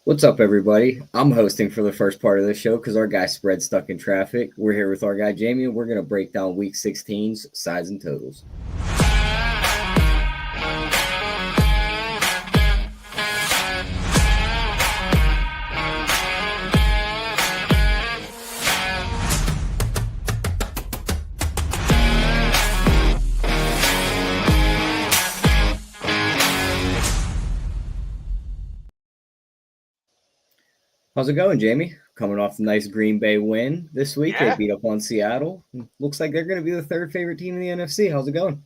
What's up, everybody? I'm hosting for the first part of the show because our guy Spread stuck in traffic. We're here with our guy Jamie, and we're going to break down Week 16's sides and totals. How's it going, Jamie? Coming off a nice Green Bay win this week. They Yeah, beat up on Seattle. Looks like they're going to be the third favorite team in the NFC. How's it going?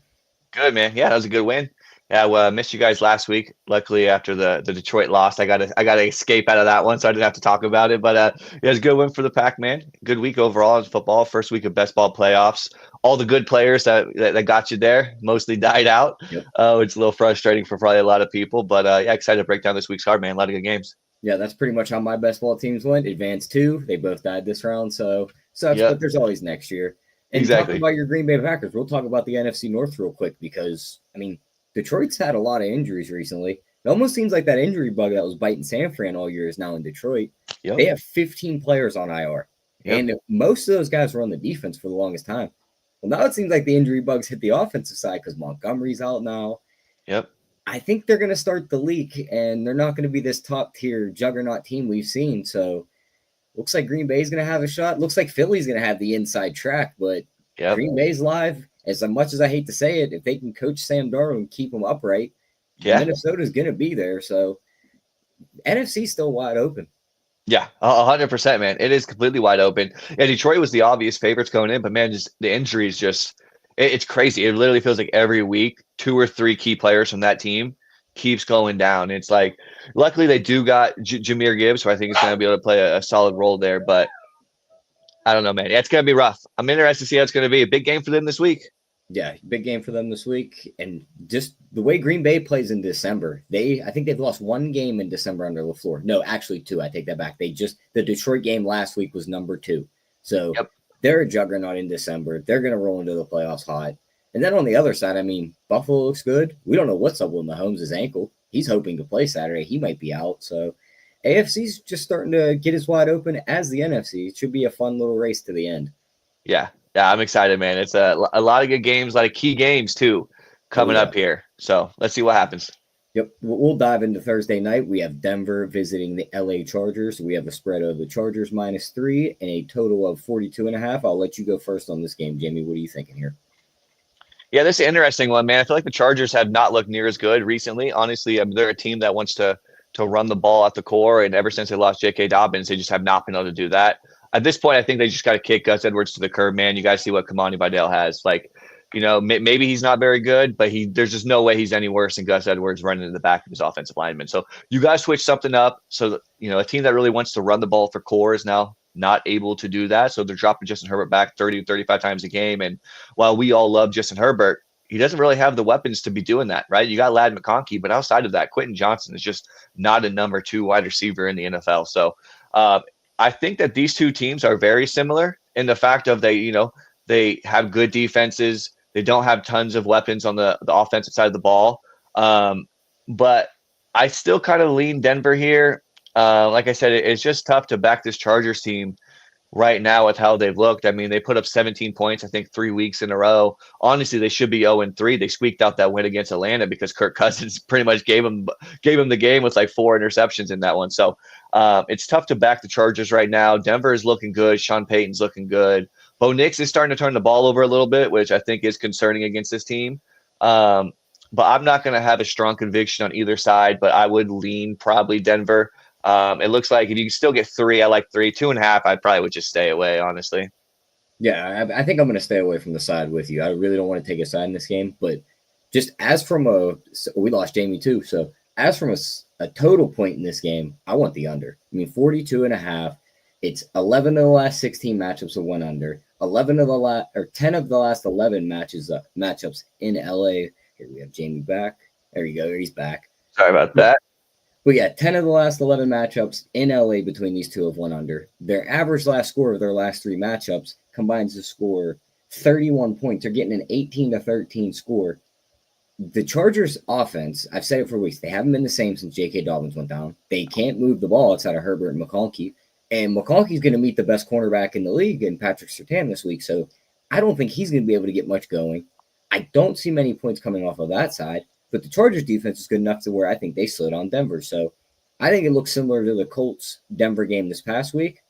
good man. Yeah, that was a good win. Yeah, well, I missed you guys last week. Luckily, after the Detroit loss, I got to escape out of that one, so I didn't have to talk about it. But yeah, it was a good win for the Pack, man. Good week overall in football. First week of best ball playoffs. All the good players that got you there mostly died out. Yep. It's a little frustrating for probably a lot of people, but yeah, excited to break down this week's card, man. A lot of good games. Yeah, that's pretty much how my best ball teams went. Advanced two. They both died this round, so sucks, Yeah, but there's always next year. And talking exactly. about your Green Bay Packers, we'll talk about the NFC North real quick because, Detroit's had a lot of injuries recently. It almost seems like that injury bug that was biting San Fran all year is now in Detroit. Yep. They have 15 players on IR, Yep. and most of those guys were on the defense for the longest time. Well, now it seems like the injury bugs hit the offensive side because Montgomery's out now. Yep. I think they're going to start the leak, and they're not going to be this top tier juggernaut team we've seen. So looks like Green Bay's going to have a shot. Looks like Philly's going to have the inside track, but Yep. Green Bay's live. As much as I hate to say it, if they can coach Sam Darnold and keep him upright, Yeah. Minnesota's going to be there. So NFC's still wide open. Yeah, 100%, man. It is completely wide open. Yeah, Detroit was the obvious favorites going in, but man, just the injuries it's crazy. It literally feels like every week, two or three key players from that team keeps going down. It's like, luckily they do got Jameer Gibbs, so I think he's going to be able to play a solid role there. But I don't know, man. Yeah, it's going to be rough. I'm interested to see how it's going to be. A big game for them this week. Yeah, big game for them this week. And just the way Green Bay plays in December, I think they've lost one game in December under LaFleur. No, actually two. I take that back. The Detroit game last week was number two. So Yep. they're a juggernaut in December. They're going to roll into the playoffs hot. And then on the other side, Buffalo looks good. We don't know what's up with Mahomes' ankle. He's hoping to play Saturday. He might be out. So AFC's just starting to get as wide open as the NFC. It should be a fun little race to the end. Yeah. Yeah, I'm excited, man. It's a lot of good games, a lot of key games, too, Oh, coming yeah. up here. So let's see what happens. Yep. We'll dive into Thursday night. We have Denver visiting the LA Chargers. We have a spread of the Chargers -3 and a total of 42.5. I'll let you go first on this game, Jamie. What are you thinking here? Yeah, this is an interesting one, man. I feel like the Chargers have not looked near as good recently. Honestly, they're a team that wants to run the ball at the core, and ever since they lost J.K. Dobbins, they just have not been able to do that. At this point, I think they just got to kick Gus Edwards to the curb, man. You guys see what Kamani Vidal has. Like, maybe he's not very good, but there's just no way he's any worse than Gus Edwards running in the back of his offensive lineman. So you guys switch something up. So that, a team that really wants to run the ball for core is now not able to do that. So they're dropping Justin Herbert back 30 to 35 times a game. And while we all love Justin Herbert, he doesn't really have the weapons to be doing that, right? You got Lad McConkey, but outside of that, Quentin Johnson is just not a number two wide receiver in the NFL. So I think that these two teams are very similar in the fact of they have good defenses. They don't have tons of weapons on the offensive side of the ball. But I still kind of lean Denver here. Like I said, it's just tough to back this Chargers team right now with how they've looked. I mean, they put up 17 points, I think, 3 weeks in a row. Honestly, they should be 0-3. They squeaked out that win against Atlanta because Kirk Cousins pretty much gave them the game with like 4 interceptions in that one. So it's tough to back the Chargers right now. Denver is looking good. Sean Payton's looking good. Bo Nix is starting to turn the ball over a little bit, which I think is concerning against this team. But I'm not going to have a strong conviction on either side, but I would lean probably Denver. It looks like if you can still get 3, I like 3. 2.5, I probably would just stay away, honestly. Yeah, I think I'm going to stay away from the side with you. I really don't want to take a side in this game, but just we lost Jamie too. So as from a total point in this game, I want the under. 42.5. It's 11 of the last 16 matchups of 1 under. 10 of the last 11 matchups in LA. Here we have Jamie back. There you go. He's back. Sorry about that. But yeah, 10 of the last 11 matchups in LA between these two have 1 under. Their average last score of their last 3 matchups combines to score 31 points. They're getting an 18-13 score. the Chargers offense, I've said it for weeks, they haven't been the same since J.K. Dobbins went down. They can't move the ball outside of Herbert and McConkey. And McConkey's going to meet the best cornerback in the league in Patrick Surtain this week. So I don't think he's going to be able to get much going. I don't see many points coming off of that side. But the Chargers defense is good enough to where I think they slid on Denver. So I think it looks similar to the Colts Denver game this past week,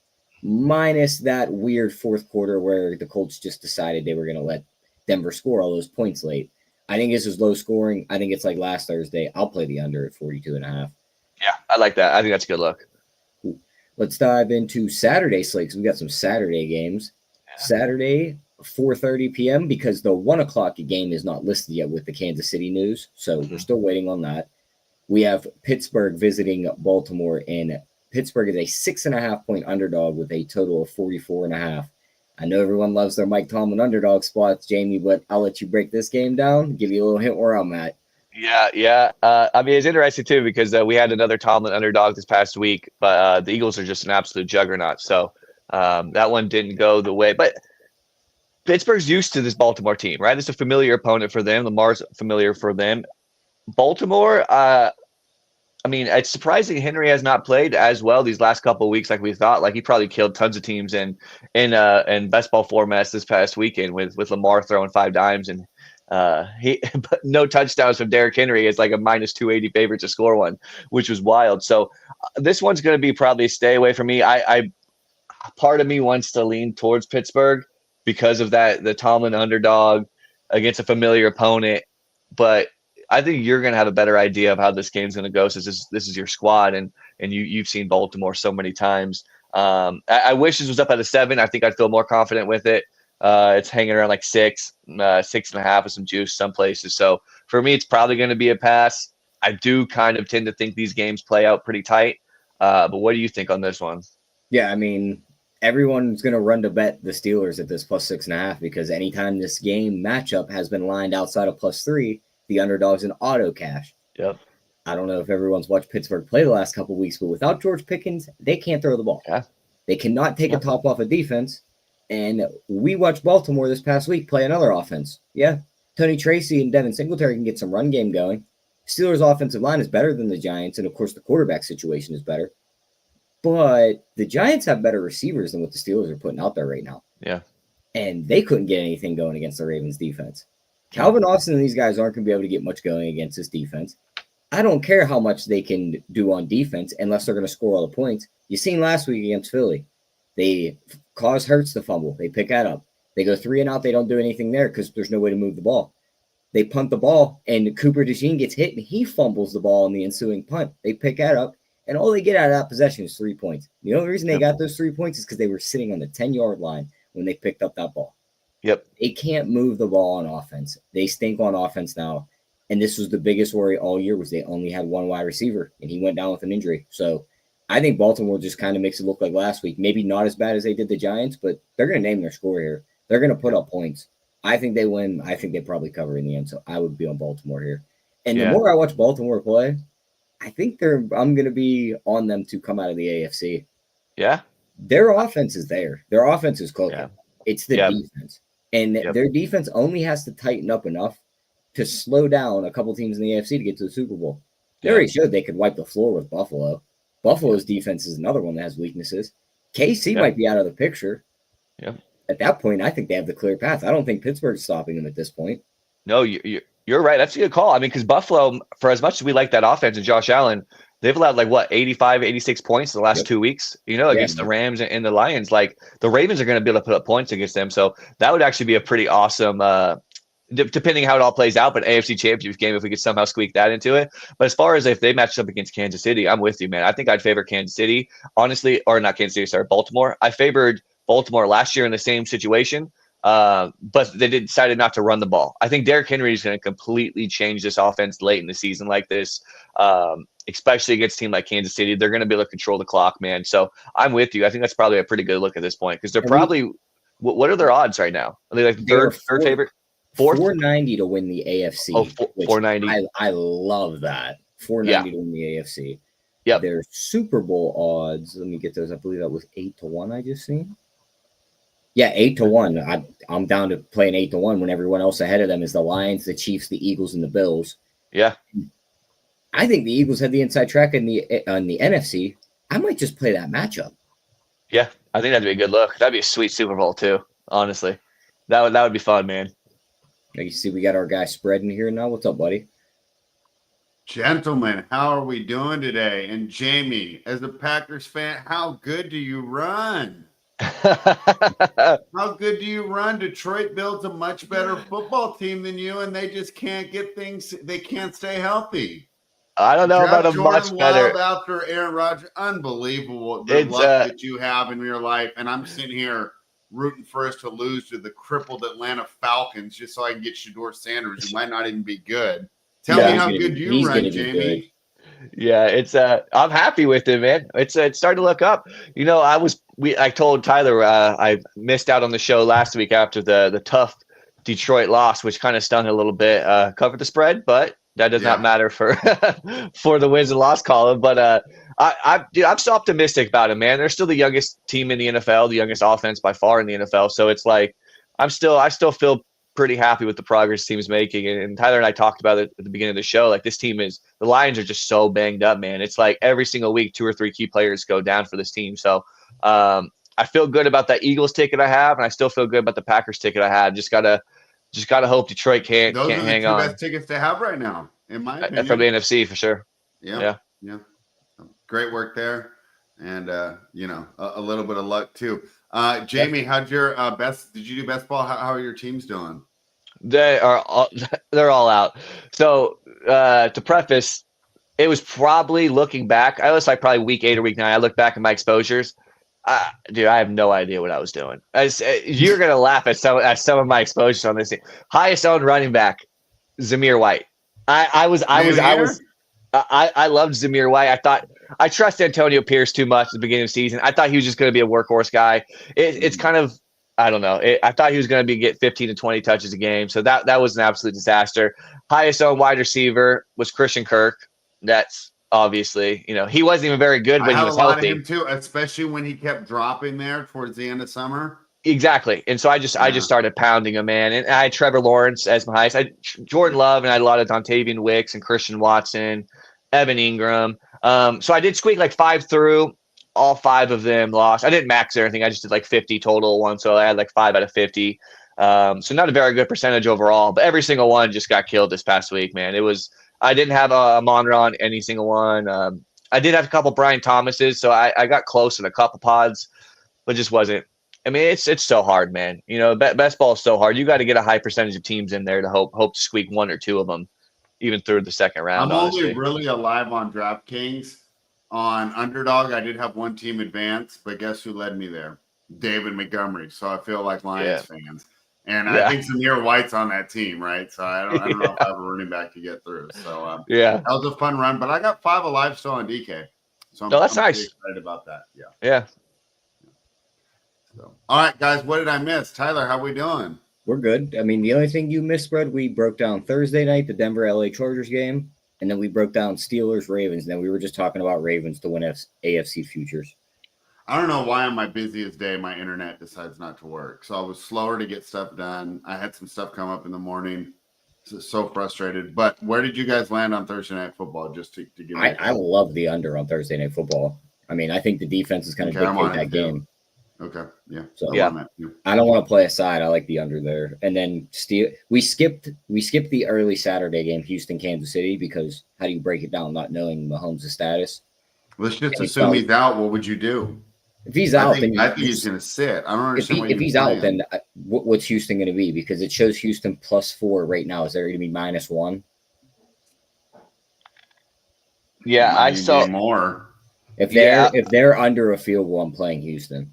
minus that weird fourth quarter where the Colts just decided they were going to let Denver score all those points late. I think this is low scoring. I think it's like last Thursday. I'll play the under at 42.5. Yeah, I like that. I think that's a good look. Cool. Let's dive into Saturday slate because we got some Saturday games. Yeah. Saturday, 4:30 p.m. because the 1 o'clock game is not listed yet with the Kansas City news. So we're still waiting on that. We have Pittsburgh visiting Baltimore, and Pittsburgh is a 6.5-point underdog with a total of 44.5. I know everyone loves their Mike Tomlin underdog spots, Jamie, but I'll let you break this game down, give you a little hint where I'm at. Yeah. I mean, it's interesting, too, because we had another Tomlin underdog this past week, but the Eagles are just an absolute juggernaut. So that one didn't go the way. But Pittsburgh's used to this Baltimore team, right? It's a familiar opponent for them. Lamar's familiar for them. Baltimore, I mean, it's surprising Henry has not played as well these last couple of weeks like we thought. Like, he probably killed tons of teams in best ball formats this past weekend with Lamar throwing 5 dimes and but no touchdowns from Derrick Henry. It's like a minus 280 favorite to score one, which was wild. So this one's going to be probably a stay away from me. I part of me wants to lean towards Pittsburgh because of the Tomlin underdog against a familiar opponent, but I think you're going to have a better idea of how this game's going to go since this is your squad and you've seen Baltimore so many times. I wish this was up at a 7. I think I'd feel more confident with it. It's hanging around like 6, 6.5 with some juice some places. So for me, it's probably going to be a pass. I do kind of tend to think these games play out pretty tight. But what do you think on this one? Yeah, I mean, everyone's going to run to bet the Steelers at this plus 6.5 because anytime this game matchup has been lined outside of plus 3, the underdog's an auto cash. Yep. I don't know if everyone's watched Pittsburgh play the last couple of weeks, but without George Pickens, they can't throw the ball. Yeah. They cannot take a top off of defense. And we watched Baltimore this past week play another offense. Yeah, Tony Tracy and Devin Singletary can get some run game going. Steelers' offensive line is better than the Giants, and of course the quarterback situation is better. But the Giants have better receivers than what the Steelers are putting out there right now. Yeah. And they couldn't get anything going against the Ravens defense. Calvin Austin and these guys aren't going to be able to get much going against this defense. I don't care how much they can do on defense unless they're going to score all the points. You seen last week against Philly. They cause Hurts to fumble. They pick that up. They go 3 and out. They don't do anything there because there's no way to move the ball. They punt the ball, and Cooper DeJean gets hit, and he fumbles the ball in the ensuing punt. They pick that up, and all they get out of that possession is 3 points. The only reason they got those 3 points is because they were sitting on the 10-yard line when they picked up that ball. Yep. They can't move the ball on offense. They stink on offense now. And this was the biggest worry all year was they only had one wide receiver, and he went down with an injury. So I think Baltimore just kind of makes it look like last week. Maybe not as bad as they did the Giants, but they're going to name their score here. They're going to put up points. I think they win. I think they probably cover in the end. So I would be on Baltimore here. And the more I watch Baltimore play, I think I'm going to be on them to come out of the AFC. Yeah. Their offense is there. Their offense is cooking. Yeah. It's the defense. And their defense only has to tighten up enough to slow down a couple teams in the AFC to get to the Super Bowl. They already showed they could wipe the floor with Buffalo. Buffalo's defense is another one that has weaknesses. KC might be out of the picture. Yep. At that point, I think they have the clear path. I don't think Pittsburgh's stopping them at this point. No, you're right. That's a good call. I mean, because Buffalo, for as much as we like that offense and Josh Allen, they've allowed 85, 86 points in the last 2 weeks, against the Rams and the Lions. Like, the Ravens are going to be able to put up points against them. So that would actually be a pretty awesome, depending how it all plays out, but AFC Championship game if we could somehow squeak that into it. But as far as if they match up against Kansas City, I'm with you, man. I think I'd favor Kansas City, honestly, or not Kansas City, sorry, Baltimore. I favored Baltimore last year in the same situation, but they decided not to run the ball. I think Derrick Henry is going to completely change this offense late in the season like this, especially against a team like Kansas City. They're going to be able to control the clock, man. So I'm with you. I think that's probably a pretty good look at this point because they're probably – what are their odds right now? Are they like third favorite? 490 to win the AFC. Oh, 490. I love that. 490 to win the AFC. Yep. Their Super Bowl odds, let me get those. I believe that was 8-1 I just seen. Yeah, 8-1. I'm down to playing 8-1 when everyone else ahead of them is the Lions, the Chiefs, the Eagles, and the Bills. Yeah. I think the Eagles have the inside track in the NFC. I might just play that matchup. Yeah, I think that'd be a good look. That'd be a sweet Super Bowl too. Honestly, that would be fun, man. You see, we got our guy spreading here now. What's up, buddy? Gentlemen, how are we doing today? And Jamie, as a Packers fan, how good do you run? How good do you run? Detroit builds a much better football team than you, and they just can't get things. They can't stay healthy. I don't know about a much better. Wild after Aaron Rodgers, unbelievable the luck that you have in your life. And I'm sitting here rooting for us to lose to the crippled Atlanta Falcons just so I can get Shador Sanders, who might not even be good. Tell me how good you run, Jamie. Yeah, it's I'm happy with it, man. It's starting to look up. You know, I told Tyler I missed out on the show last week after the tough Detroit loss, which kind of stung a little bit. Covered the spread, but that does not matter for for the wins and loss column. But I'm so optimistic about it, man. They're still the youngest team in the NFL, the youngest offense by far in the NFL. So it's like I still feel pretty happy with the progress the team's making. And Tyler and I talked about it at the beginning of the show. Like this team the Lions are just so banged up, man. It's like every single week, 2 or 3 key players go down for this team. So I feel good about that Eagles ticket I have, and I still feel good about the Packers ticket I have. Just gotta hope Detroit can't hang on. Those are the 2 best tickets to have right now, in my opinion. From the NFC for sure. Yeah. Great work there, and a little bit of luck too. Jamie, how'd your did you do best ball? How are your teams doing? They're all out. So to preface, it was probably looking back. I was like probably week 8 or week 9. I look back at my exposures. Dude, I have no idea what I was doing. You're gonna laugh at some of my exposures on this team. Highest owned running back, Zamir White. I loved Zamir White. I trust Antonio Pierce too much at the beginning of the season. I thought he was just going to be a workhorse guy. It's kind of, I don't know. I thought he was going to get 15 to 20 touches a game. So that was an absolute disaster. Highest owned wide receiver was Christian Kirk. That's obviously, he wasn't even very good when he was healthy. I had a lot of him too, especially when he kept dropping there towards the end of summer. Exactly. And so I just started pounding him, man. And I had Trevor Lawrence as my highest. Jordan Love, and I had a lot of Dontavian Wicks and Christian Watson, Evan Ingram. So I did squeak like 5 through. All 5 of them lost. I didn't max or anything. I just did like 50 total one. So I had like 5 out of 50. So not a very good percentage overall, but every single one just got killed this past week, man. I didn't have a Monra on any single one. I did have a couple Brian Thomases. So I got close in a couple pods, but just wasn't. I mean, it's so hard, man. Best ball is so hard. You got to get a high percentage of teams in there to hope to squeak 1 or 2 of them, even through the second round. I'm only really alive on DraftKings. On Underdog, I did have 1 team advance, but guess who led me there? David Montgomery. So I feel like Lions fans. And I think Zamir White's on that team, right? So I don't know if I have a running back to get through. So that was a fun run. But I got 5 alive still on DK. So that's nice. Pretty excited about that. Yeah. So, all right, guys, what did I miss? Tyler, how we doing? We're good. I mean, the only thing you missed, Brad, we broke down Thursday night, the Denver LA Chargers game, and then we broke down Steelers Ravens. And then we were just talking about Ravens to win AFC futures. I don't know why on my busiest day my internet decides not to work. So I was slower to get stuff done. I had some stuff come up in the morning. So frustrated. But where did you guys land on Thursday Night Football? Just to give me I love the under on Thursday Night Football. I mean, I think the defense is going to dictate that game. Okay. Yeah. So I don't want to play a side. I like the under there. And then we skipped the early Saturday game, Houston, Kansas City, because how do you break it down not knowing Mahomes' status? Let's just assume he's out. What would you do? If he's out, then I think he's going to sit. I don't understand. If he's out, then what's Houston going to be? Because it shows Houston +4 right now. Is there going to be -1? Yeah, I saw more. If they're under a field goal, I'm playing Houston.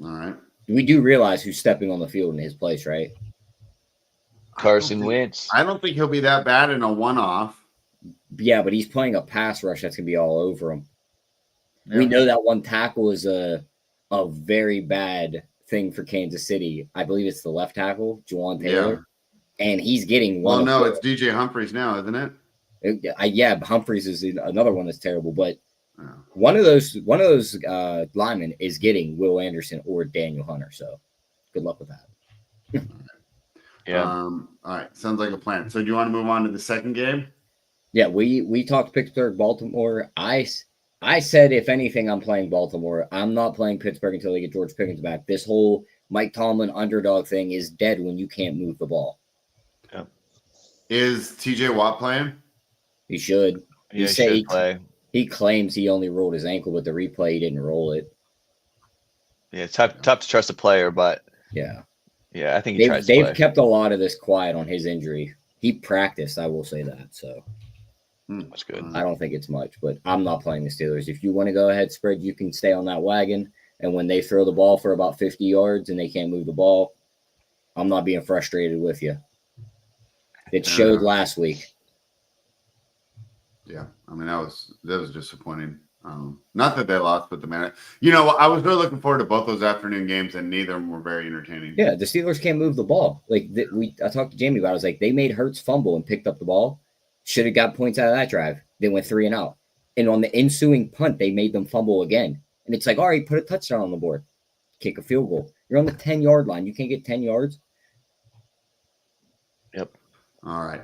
All right. We do realize who's stepping on the field in his place, right? Carson Wentz. I don't think he'll be that bad in a one-off. Yeah, but he's playing a pass rush that's going to be all over him. Yeah. We know that one tackle is a very bad thing for Kansas City. I believe it's the left tackle, Juwan Taylor. Yeah. And he's getting one. Well, no, it's DJ Humphries now, isn't it? Yeah, Humphries is another one that's terrible, but One of those linemen is getting Will Anderson or Daniel Hunter. So good luck with that. Yeah. All right. Sounds like a plan. So do you want to move on to the second game? Yeah, we talked Pittsburgh, Baltimore. I said if anything, I'm playing Baltimore. I'm not playing Pittsburgh until they get George Pickens back. This whole Mike Tomlin underdog thing is dead when you can't move the ball. Yeah. Is TJ Watt playing? He should. Yeah, he should play. He claims he only rolled his ankle, but the replay he didn't roll it. Yeah, it's tough to trust a player, but yeah, I think they've kept a lot of this quiet on his injury. He practiced, I will say that. So that's good. I don't think it's much, but I'm not playing the Steelers. If you want to go ahead, spread, you can stay on that wagon. And when they throw the ball for about 50 yards and they can't move the ball, I'm not being frustrated with you. It showed last week. Yeah, I mean that was disappointing. Not that they lost, but I was really looking forward to both those afternoon games, and neither of them were very entertaining. Yeah, the Steelers can't move the ball. Like I talked to Jamie about it. I was like, they made Hurts fumble and picked up the ball. Should have got points out of that drive. They went 3 and out. And on the ensuing punt, they made them fumble again. And it's like, all right, put a touchdown on the board. Kick a field goal. You're on the 10-yard line. You can't get 10 yards. Yep. All right.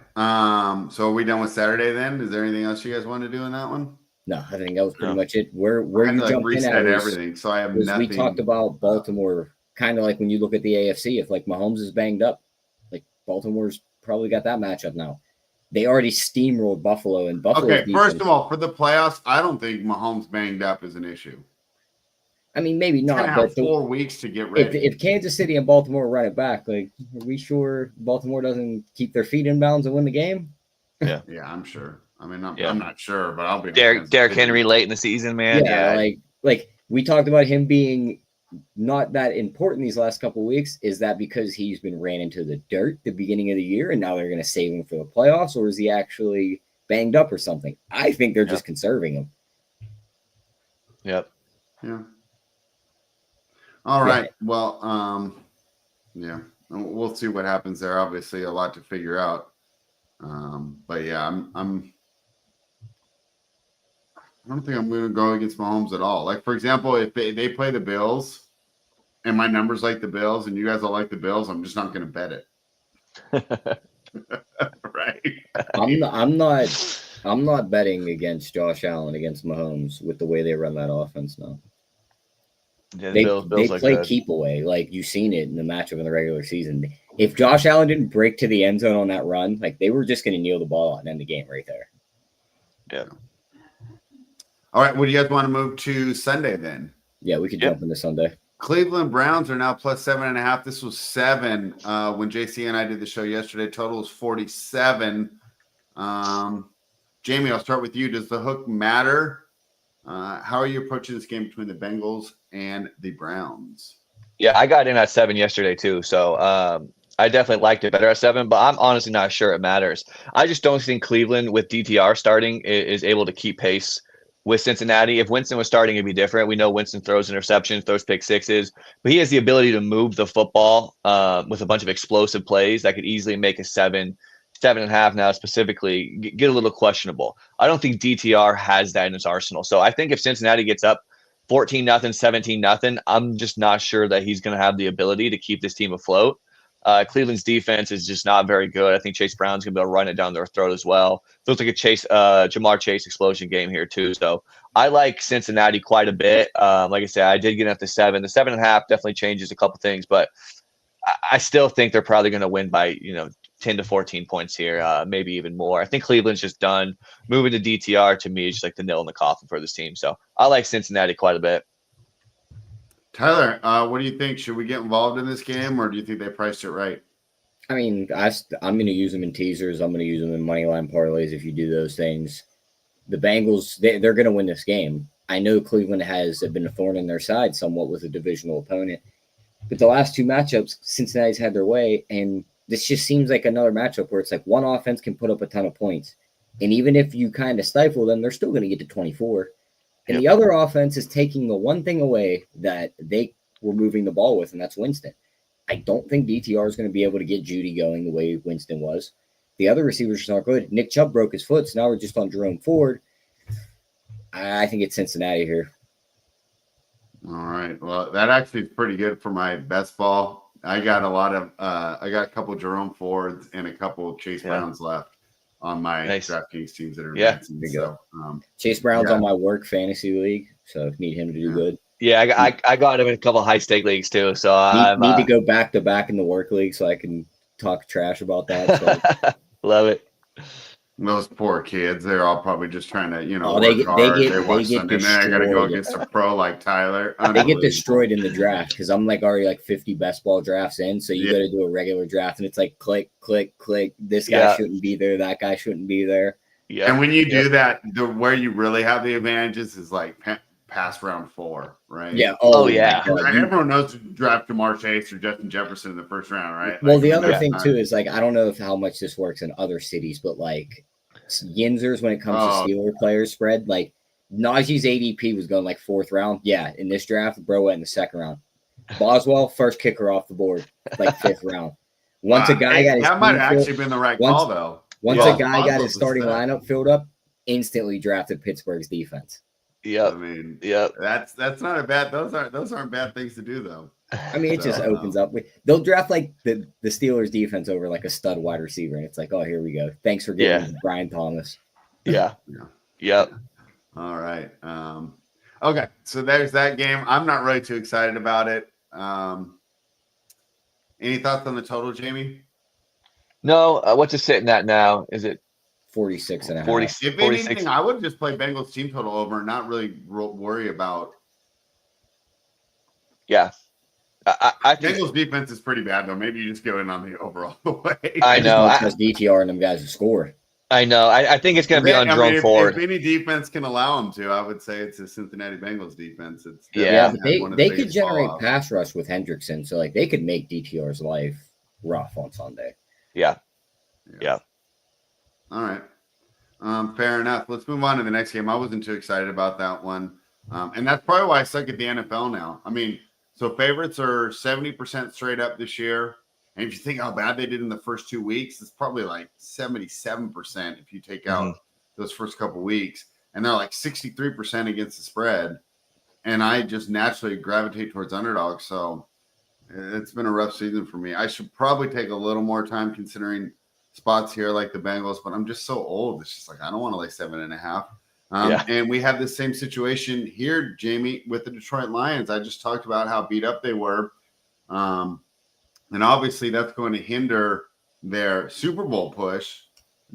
So are we done with Saturday then? Is there anything else you guys want to do in that one? No, I think that was pretty much it. Where you jumped in at everything, so I have nothing. We talked about Baltimore, kind of like when you look at the AFC, if like Mahomes is banged up, like Baltimore's probably got that matchup now. They already steamrolled Buffalo, and Buffalo. Okay, first of all, for the playoffs, I don't think Mahomes banged up is an issue. I mean, maybe not, but 4 weeks to get ready. If Kansas City and Baltimore run it back, like, are we sure Baltimore doesn't keep their feet in bounds and win the game? Yeah, yeah, I'm sure. I mean, I'm not sure, but I'll be Derrick Henry late in the season, man. Yeah, like we talked about him being not that important these last couple of weeks. Is that because he's been ran into the dirt the beginning of the year and now they're going to save him for the playoffs, or is he actually banged up or something? I think they're just conserving him. Yep. Yeah. All right. Yeah. Well, we'll see what happens there. Obviously, a lot to figure out. But yeah, I don't think I'm going to go against Mahomes at all. Like, for example, if they play the Bills and my numbers like the Bills and you guys all like the Bills, I'm just not going to bet it. Right. I'm not betting against Josh Allen against Mahomes with the way they run that offense now. Yeah, they Bills play keep away. Like, you've seen it in the matchup in the regular season. If Josh Allen didn't break to the end zone on that run, like, they were just going to kneel the ball out and end the game right there. Yeah. All right. What do you guys want to move to Sunday then? Yeah, we could jump into Sunday. Cleveland Browns are now plus 7.5. This was 7 when JC and I did the show yesterday. Total is 47. Jamie, I'll start with you. Does the hook matter? How are you approaching this game between the Bengals and the Browns? Yeah, I got in at 7 yesterday too. So I definitely liked it better at 7, but I'm honestly not sure it matters. I just don't think Cleveland with DTR starting is able to keep pace with Cincinnati. If Winston was starting, it'd be different. We know Winston throws interceptions, throws pick sixes, but he has the ability to move the football with a bunch of explosive plays that could easily make a 7.5 now specifically get a little questionable. I don't think DTR has that in his arsenal. So I think if Cincinnati gets up 14-0, 17-0, I'm just not sure that he's going to have the ability to keep this team afloat. Cleveland's defense is just not very good. I think Chase Brown's going to be able to run it down their throat as well. Feels like a Jamar Chase explosion game here too. So I like Cincinnati quite a bit. Like I said, I did get up to 7. The 7.5 definitely changes a couple things, but I still think they're probably going to win by 10 to 14 points here, maybe even more. I think Cleveland's just done. Moving to DTR to me is just like the nail in the coffin for this team. So I like Cincinnati quite a bit. Tyler, what do you think? Should we get involved in this game, or do you think they priced it right? I mean, I'm going to use them in teasers. I'm going to use them in moneyline parlays if you do those things. The Bengals, they're going to win this game. I know Cleveland has been a thorn in their side somewhat with a divisional opponent. But the last 2 matchups, Cincinnati's had their way, and this just seems like another matchup where it's like one offense can put up a ton of points. And even if you kind of stifle them, they're still going to get to 24. And the other offense is taking the one thing away that they were moving the ball with, and that's Winston. I don't think DTR is going to be able to get Judy going the way Winston was. The other receivers are not good. Nick Chubb broke his foot, so now we're just on Jerome Ford. I think it's Cincinnati here. All right. Well, that actually is pretty good for my best ball. I got a couple Jerome Fords and a couple Chase Browns left on my DraftKings teams that are advancing. So, Chase Brown's on my work fantasy league, so need him to do good. Yeah, I got him in a couple high stake leagues too. So I need to go back to back in the work league so I can talk trash about that. So. Love it. Those poor kids, they're all probably just trying to, they get and then I got to go against a pro like Tyler. They get destroyed in the draft because I'm already 50 best ball drafts in. So you got to do a regular draft, and it's click, click, click. This guy shouldn't be there. That guy shouldn't be there. Yeah. And when you do that, where you really have the advantages is past round 4, right? Yeah. Everyone knows to draft Jamar Chase or Justin Jefferson in the first round, right? Well, the other thing too is I don't know how much this works in other cities, but Yinzers when it comes to Steeler players spread, Najee's ADP was going 4th round. Yeah, in this draft, bro went in the 2nd round. Boswell, first kicker off the board, 5th round. Once a guy got his that might have actually been the right call though. Once a guy got his starting lineup filled up, instantly drafted Pittsburgh's defense. Yeah, I mean, that's not a bad. Those aren't bad things to do though. I mean, it just opens up. They'll draft the Steelers defense over a stud wide receiver, and it's oh, here we go. Thanks for getting Brian Thomas. Yeah. Yep. All right. Okay, so there's that game. I'm not really too excited about it. Any thoughts on the total, Jamie? No. What's it sitting at now? Is it 46.5? 46. If anything, I would just play Bengals team total over and not really worry about. Yeah. I think Bengals defense is pretty bad though. Maybe you just go in on the overall way. I know. I trust DTR and them guys to score. I know. I think it's going to be on Jerome Ford. If any defense can allow them to, I would say it's a Cincinnati Bengals defense. It's but they could generate pass rush with Hendrickson, so they could make DTR's life rough on Sunday. Yeah. All right. Fair enough. Let's move on to the next game. I wasn't too excited about that one. And that's probably why I suck at the NFL now. I mean, so favorites are 70% straight up this year. And if you think how bad they did in the first 2 weeks, it's probably 77% if you take out those first couple weeks. And they're 63% against the spread. And I just naturally gravitate towards underdogs. So it's been a rough season for me. I should probably take a little more time considering spots here like the Bengals, but I'm just so old. It's just I don't want to lay 7.5. And we have the same situation here, Jamie, with the Detroit Lions. I just talked about how beat up they were. And obviously that's going to hinder their Super Bowl push.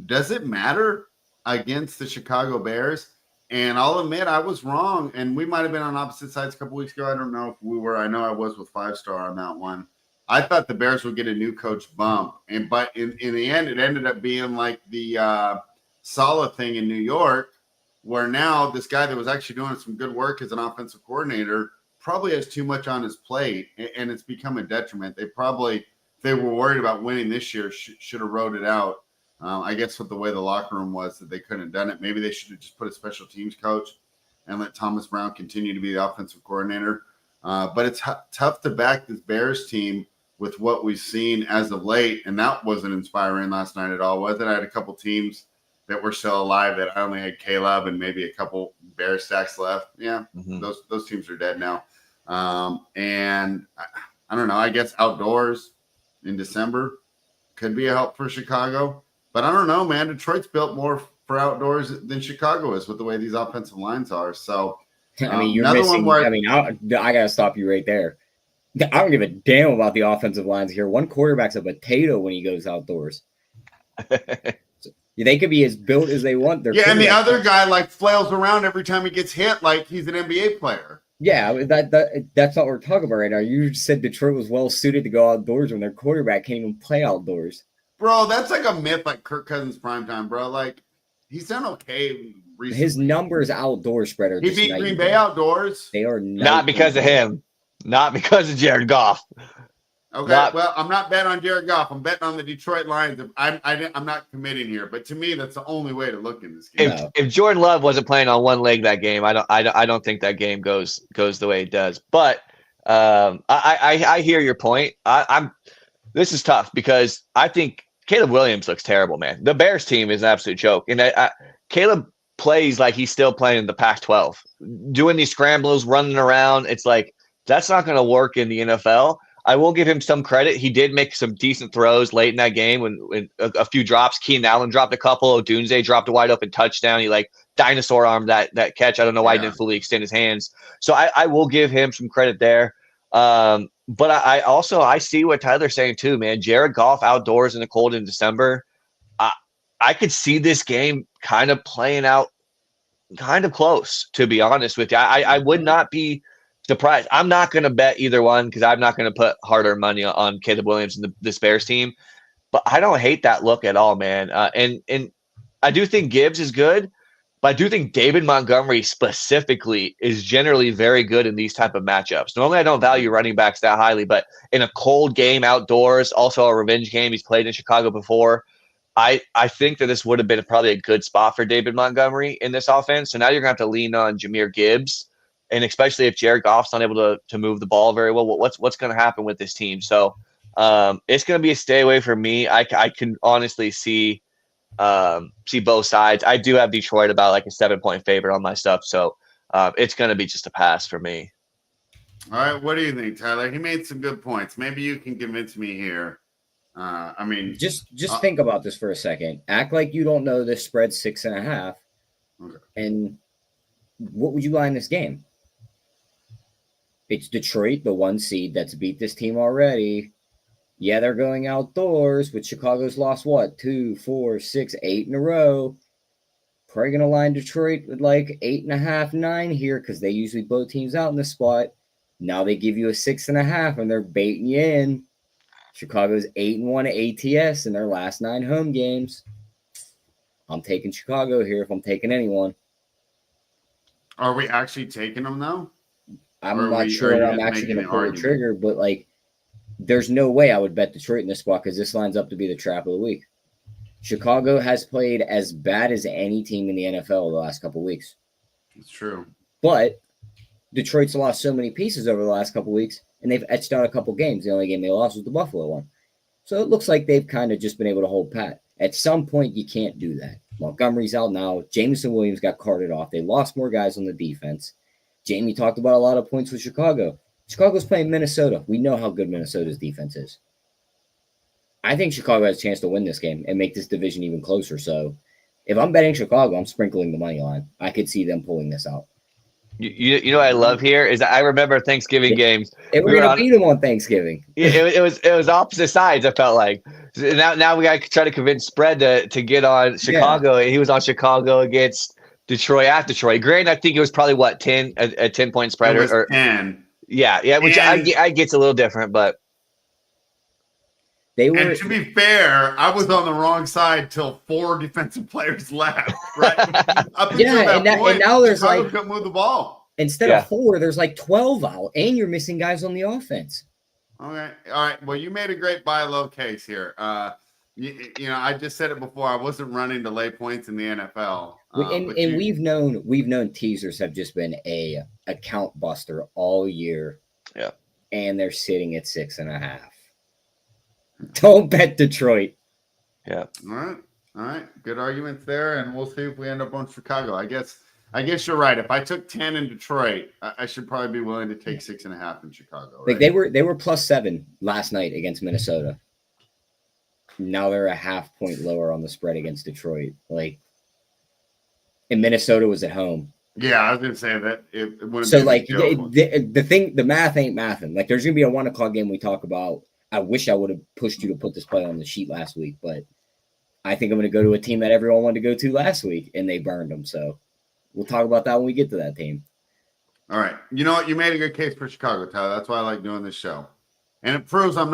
Does it matter against the Chicago Bears? And I'll admit I was wrong. And we might have been on opposite sides a couple weeks ago. I don't know if we were. I know I was with 5-star on that one. I thought the Bears would get a new coach bump. But in the end, it ended up being the Saleh thing in New York, where now this guy that was actually doing some good work as an offensive coordinator probably has too much on his plate, and it's become a detriment. They probably, if they were worried about winning this year, should have wrote it out. I guess with the way the locker room was that they couldn't have done it. Maybe they should have just put a special teams coach and let Thomas Brown continue to be the offensive coordinator. But it's tough to back this Bears team with what we've seen as of late, and that wasn't inspiring last night at all, was it? I had a couple teams that were still alive that I only had Caleb and maybe a couple Bear stacks left. Yeah, those teams are dead now. And I don't know. I guess outdoors in December could be a help for Chicago. But I don't know, man. Detroit's built more for outdoors than Chicago is with the way these offensive lines are. So, I mean, you're missing. I got to stop you right there. I don't give a damn about the offensive lines here. One quarterback's a potato when he goes outdoors. They could be as built as they want. And the other guy flails around every time he gets hit like he's an NBA player. Yeah, that's not what we're talking about right now. You said Detroit was well suited to go outdoors when their quarterback can't even play outdoors. Bro, that's a myth like Kirk Cousins primetime, bro. He's done okay recently. His numbers outdoors spread are he beat Green Bay outdoors. They are not because of him. Not because of Jared Goff. Okay, well, I'm not betting on Jared Goff. I'm betting on the Detroit Lions. I'm not committing here, but to me, that's the only way to look in this game. If Jordan Love wasn't playing on one leg that game, I don't think that game goes the way it does. But I hear your point. This is tough because I think Caleb Williams looks terrible, man. The Bears team is an absolute joke, and Caleb plays like he's still playing in the Pac-12, doing these scrambles, running around. It's like that's not going to work in the NFL. I will give him some credit. He did make some decent throws late in that game when a few drops. Keenan Allen dropped a couple. Odunze dropped a wide open touchdown. He like dinosaur armed that catch. I don't know why he didn't fully extend his hands. So I will give him some credit there. But I also I see what Tyler's saying too, man. Jared Goff outdoors in the cold in December. I could see this game kind of playing out kind of close, to be honest with you. I would not be surprised. I'm not going to bet either one because I'm not going to put harder money on Caleb Williams and the Bears team. But I don't hate that look at all, man. And I do think Gibbs is good, but I do think David Montgomery specifically is generally very good in these type of matchups. Normally, I don't value running backs that highly, but in a cold game outdoors, also a revenge game, he's played in Chicago before. I think that this would have been probably a good spot for David Montgomery in this offense. So now you're going to have to lean on Jahmyr Gibbs, and especially if Jared Goff's not able to move the ball very well, what's going to happen with this team? So it's going to be a stay away for me. I can honestly see both sides. I do have Detroit about like a 7-point favorite on my stuff, so it's going to be just a pass for me. All right, what do you think, Tyler? He made some good points. Maybe you can convince me here. I mean, just think about this for a second. Act like you don't know this spread 6.5, okay. And what would you line this game? It's Detroit, the 1 seed that's beat this team already. Yeah, they're going outdoors, but Chicago's lost what? 2, 4, 6, 8 in a row. Probably gonna line Detroit with like 8.5, 9 here because they usually blow teams out in this spot. Now they give you a 6.5, and they're baiting you in. Chicago's 8-1 ATS in their last 9 home games. I'm taking Chicago here if I'm taking anyone. Are we actually taking them though? I'm not sure I'm actually going to pull the trigger, but like, there's no way I would bet Detroit in this spot because this lines up to be the trap of the week. Chicago has played as bad as any team in the NFL the last couple of weeks. It's true. But Detroit's lost so many pieces over the last couple of weeks, and they've etched out a couple games. The only game they lost was the Buffalo one. So it looks like they've kind of just been able to hold pat. At some point, you can't do that. Montgomery's out now. Jameson Williams got carted off. They lost more guys on the defense. Jamie talked about a lot of points with Chicago. Chicago's playing Minnesota. We know how good Minnesota's defense is. I think Chicago has a chance to win this game and make this division even closer. So if I'm betting Chicago, I'm sprinkling the money line. I could see them pulling this out. You know what I love here is that I remember Thanksgiving games. We're going to beat them on Thanksgiving. It was opposite sides. I felt like now we got to try to convince Spread to get on Chicago. Yeah. He was on Chicago against Detroit at Detroit. Granted, I think it was probably what 10 a 10-point spread or 10. Yeah, which I get's a little different, but they were. And to be fair, I was on the wrong side till 4 defensive players left. Right? And now there's Chicago like couldn't move the ball. Instead of 4, there's like 12 out, and you're missing guys on the offense. Okay, all right. Well, you made a great buy low case here. You know, I just said it before. I wasn't running to lay points in the NFL. We've known teasers have just been a account buster all year. Yeah, and they're sitting at 6.5. Don't bet Detroit. Yeah. All right. Good arguments there, and we'll see if we end up on Chicago. I guess you're right. If I took 10 in Detroit, I should probably be willing to take 6.5 in Chicago. Right? Like they were +7 last night against Minnesota. Now they're a half point lower on the spread against Detroit. Like, and Minnesota was at home. Yeah, I was gonna say that it wouldn't. So like the math ain't mathing. Like there's gonna be a 1:00 game we talk about. I wish I would have pushed you to put this play on the sheet last week, but I think I'm gonna go to a team that everyone wanted to go to last week, and they burned them. So we'll talk about that when we get to that team. All right. You know what? You made a good case for Chicago, Tyler. That's why I like doing this show. And it proves I'm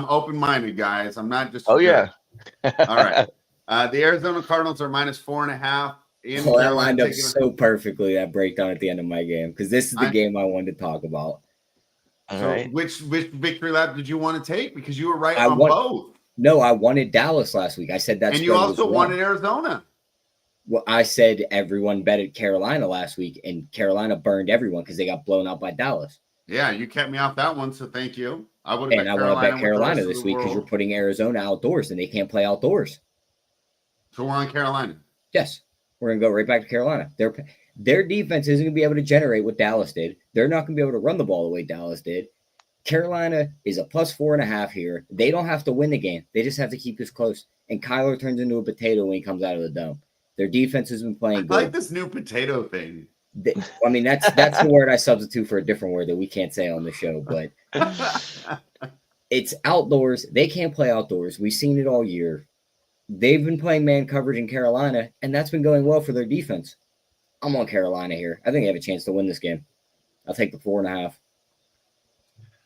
open-minded, guys. I'm not just. Oh, yeah. All right. The Arizona Cardinals are -4.5. That lined up so perfectly, that breakdown at the end of my game, because this is the game I wanted to talk about. So right. Which victory lap did you want to take? Because you were right on both. No, I wanted Dallas last week. I said that. And you also wanted Arizona. Well, I said everyone betted Carolina last week, and Carolina burned everyone because they got blown out by Dallas. Yeah, you kept me off that one, so thank you. I want to bet Carolina this week because you're putting Arizona outdoors, and they can't play outdoors. So we're on Carolina. Yes. We're going to go right back to Carolina. Their defense isn't going to be able to generate what Dallas did. They're not going to be able to run the ball the way Dallas did. Carolina is a +4.5 here. They don't have to win the game. They just have to keep this close. And Kyler turns into a potato when he comes out of the dome. Their defense has been playing good. I like this new potato thing. I mean, that's the word I substitute for a different word that we can't say on the show, but it's outdoors. They can't play outdoors. We've seen it all year. They've been playing man coverage in Carolina, and that's been going well for their defense. I'm on Carolina here. I think they have a chance to win this game. I'll take the 4.5.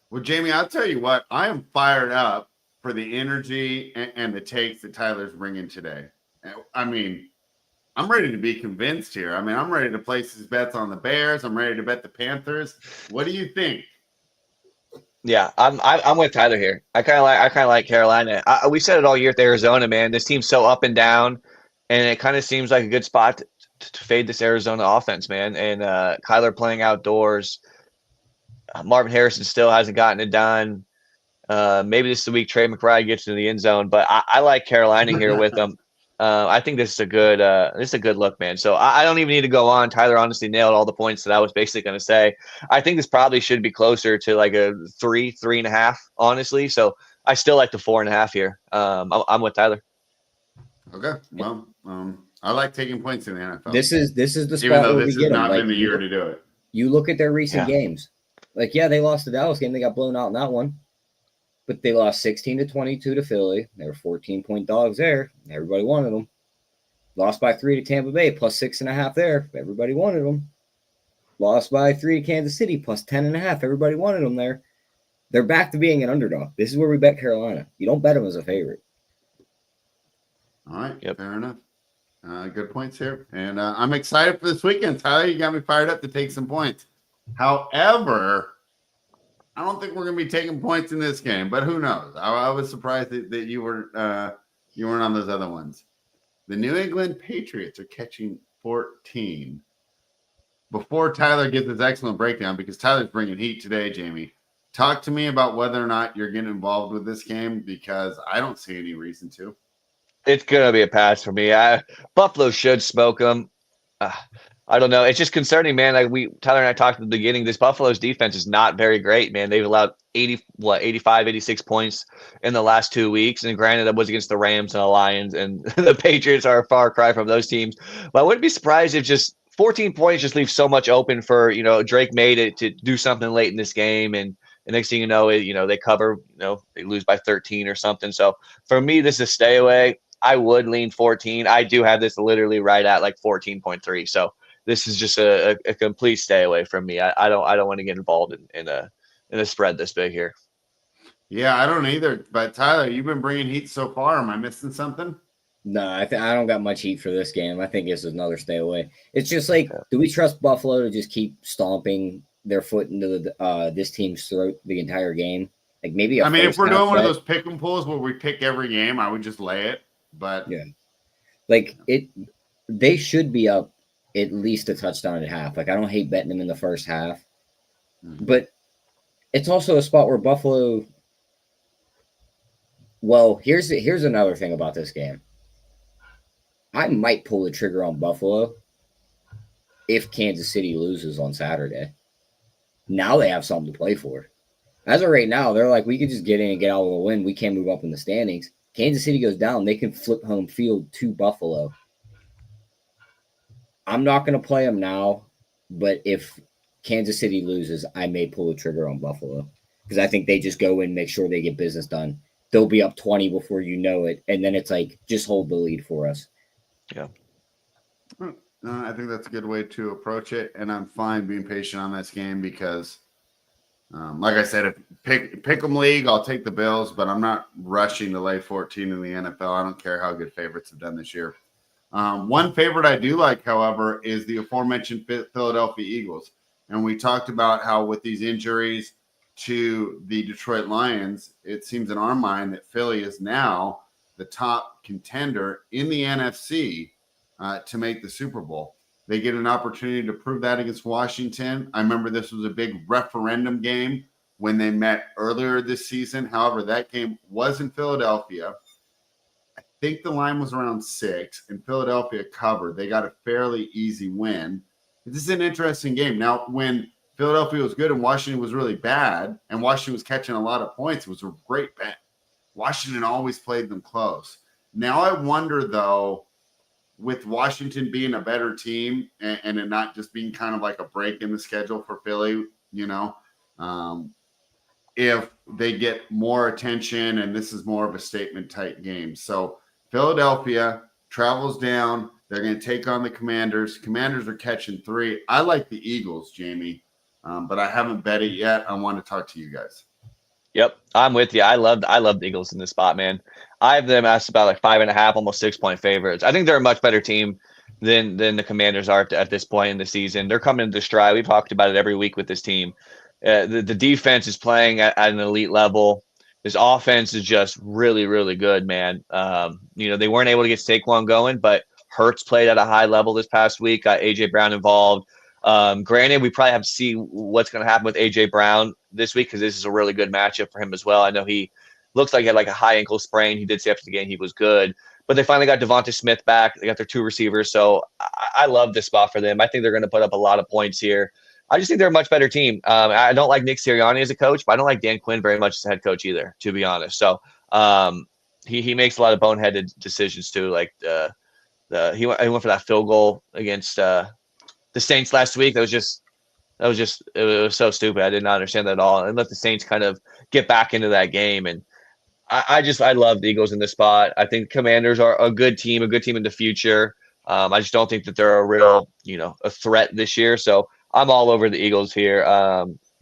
Well, Jamie, I'll tell you what. I am fired up for the energy and the takes that Tyler's bringing today. I mean, I'm ready to be convinced here. I mean, I'm ready to place his bets on the Bears. I'm ready to bet the Panthers. What do you think? Yeah, I'm with Tyler here. I kind of like Carolina. We said it all year with Arizona, man. This team's so up and down, and it kind of seems like a good spot to fade this Arizona offense, man. And Kyler playing outdoors. Marvin Harrison still hasn't gotten it done. Maybe this is the week Trey McBride gets into the end zone, but I like Carolina here with them. I think this is a good look, man. So I don't even need to go on. Tyler honestly nailed all the points that I was basically going to say. I think this probably should be closer to like a 3.5, honestly. So I still like the 4.5 here. I'm with Tyler. Okay. Well, I like taking points in the NFL. This is the spot even though where this we has get not them. been the year to do it. You look at their recent games. Like, yeah, they lost the Dallas game. They got blown out in that one. But they lost 16-22 to Philly. They were 14-point dogs there. Everybody wanted them. Lost by 3 to Tampa Bay, +6.5 there. Everybody wanted them. Lost by 3 to Kansas City, +10.5. Everybody wanted them there. They're back to being an underdog. This is where we bet Carolina. You don't bet them as a favorite. All right. Yep. Fair enough. Good points here. And I'm excited for this weekend. Tyler, you got me fired up to take some points. However, I don't think we're going to be taking points in this game, but who knows? I was surprised that you weren't on those other ones. The New England Patriots are catching 14. Before Tyler gives his excellent breakdown, because Tyler's bringing heat today, Jamie, talk to me about whether or not you're getting involved with this game, because I don't see any reason to. It's going to be a pass for me. Buffalo should smoke them. I don't know. It's just concerning, man. Like Tyler and I talked at the beginning, this Buffalo's defense is not very great, man. They've allowed 85, 86 points in the last 2 weeks. And granted, that was against the Rams and the Lions, and the Patriots are a far cry from those teams. But I wouldn't be surprised if just 14 points just leaves so much open for, Drake made it to do something late in this game. And the next thing you know, they cover, they lose by 13 or something. So for me, this is a stay away. I would lean 14. I do have this literally right at like 14.3. So this is just a complete stay away from me. I don't want to get involved in a spread this big here. Yeah, I don't either. But Tyler, you've been bringing heat so far. Am I missing something? No, I don't got much heat for this game. I think this is another stay away. It's just like, do we trust Buffalo to just keep stomping their foot into this team's throat the entire game? Like maybe. If we're doing one of those pick 'em pools where we pick every game, I would just lay it. But yeah, like they should be up at least a touchdown at half. Like I don't hate betting them in the first half, but it's also a spot where Buffalo. Well, here's another thing about this game. I might pull the trigger on Buffalo if Kansas City loses on Saturday. Now they have something to play for. As of right now, they're like, we could just get in and get out with a win. We can't move up in the standings. Kansas City goes down, they can flip home field to Buffalo. I'm not going to play them now, but if Kansas City loses, I may pull the trigger on Buffalo because I think they just go in, make sure they get business done. They'll be up 20 before you know it, and then it's like, just hold the lead for us. Yeah. I think that's a good way to approach it, and I'm fine being patient on this game because like I said, if pick 'em league, I'll take the Bills, but I'm not rushing to lay 14 in the NFL. I don't care how good favorites have done this year. One favorite I do like, however, is the aforementioned Philadelphia Eagles. And we talked about how with these injuries to the Detroit Lions, it seems in our mind that Philly is now the top contender in the NFC to make the Super Bowl. They get an opportunity to prove that against Washington. I remember this was a big referendum game when they met earlier this season. However, that game was in Philadelphia. I think the line was around 6, and Philadelphia covered. They got a fairly easy win. This is an interesting game. Now, when Philadelphia was good and Washington was really bad, and Washington was catching a lot of points, it was a great bet. Washington always played them close. Now I wonder, though, with Washington being a better team and it not just being kind of like a break in the schedule for Philly, if they get more attention and this is more of a statement type game. So Philadelphia travels down. They're going to take on the Commanders. Commanders are catching 3. I like the Eagles, Jamie, but I haven't bet it yet. I want to talk to you guys. Yep, I'm with you. I love the Eagles in this spot, man. I have them as about like 5.5, almost 6-point favorites. I think they're a much better team than the Commanders are at this point in the season. They're coming into stride. We've talked about it every week with this team. The defense is playing at an elite level. This offense is just really, really good, man. They weren't able to get Saquon going, but Hurts played at a high level this past week. Got AJ Brown involved. Granted, we probably have to see what's going to happen with AJ Brown this week because this is a really good matchup for him as well. I know he looks like he had like a high ankle sprain. He did say after the game he was good, but they finally got Devonta Smith back. They got their 2 receivers, so I love this spot for them. I think they're going to put up a lot of points here. I just think they're a much better team. I don't like Nick Sirianni as a coach, but I don't like Dan Quinn very much as a head coach either, to be honest. So he makes a lot of boneheaded decisions too. Like he went for that field goal against the Saints last week. It was so stupid. I did not understand that at all. And let the Saints kind of get back into that game. And I love the Eagles in this spot. I think Commanders are a good team in the future. I just don't think that they're a real, a threat this year. So I'm all over the Eagles here.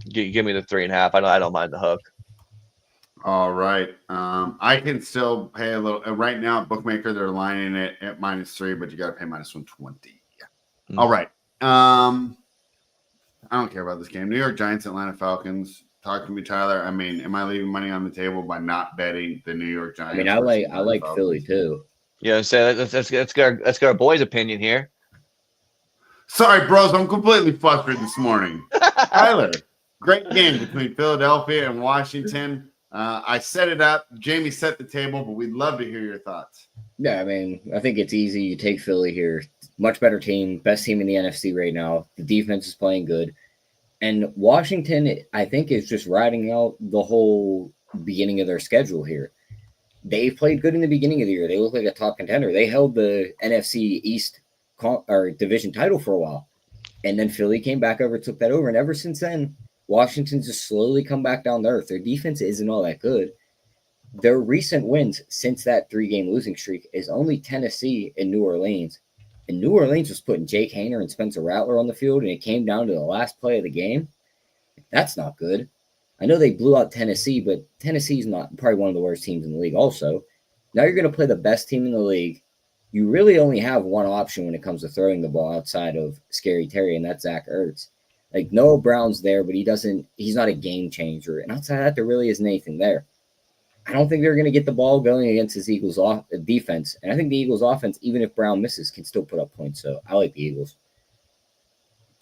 Give me the 3.5. I don't mind the hook. All right. I can still pay a little. Right now, bookmaker, they're lining it at -3, but you got to pay -120. Yeah. Mm-hmm. All right. I don't care about this game. New York Giants, Atlanta Falcons. Talk to me, Tyler. I mean, am I leaving money on the table by not betting the New York Giants? I mean, I like Philly too. Yeah, so let's get our boys' opinion here. Sorry, bros. I'm completely frustrated this morning. Tyler, great game between Philadelphia and Washington. I set it up. Jamie set the table, but we'd love to hear your thoughts. Yeah, I mean, I think it's easy. You take Philly here. Much better team. Best team in the NFC right now. The defense is playing good. And Washington, I think, is just riding out the whole beginning of their schedule here. They played good in the beginning of the year. They look like a top contender. They held the NFC East division title for a while. And then Philly came back over, took that over. And ever since then, Washington's just slowly come back down to earth. Their defense isn't all that good. Their recent wins since that 3-game losing streak is only Tennessee and New Orleans. And New Orleans was putting Jake Haener and Spencer Rattler on the field, and it came down to the last play of the game. That's not good. I know they blew out Tennessee, but Tennessee's not probably one of the worst teams in the league also. Now you're going to play the best team in the league. You really only have one option when it comes to throwing the ball outside of Scary Terry, and that's Zach Ertz. Like, Noah Brown's there, but he's not a game changer. And outside of that, there really isn't anything there. I don't think they're going to get the ball going against this Eagles defense. And I think the Eagles offense, even if Brown misses, can still put up points. So I like the Eagles.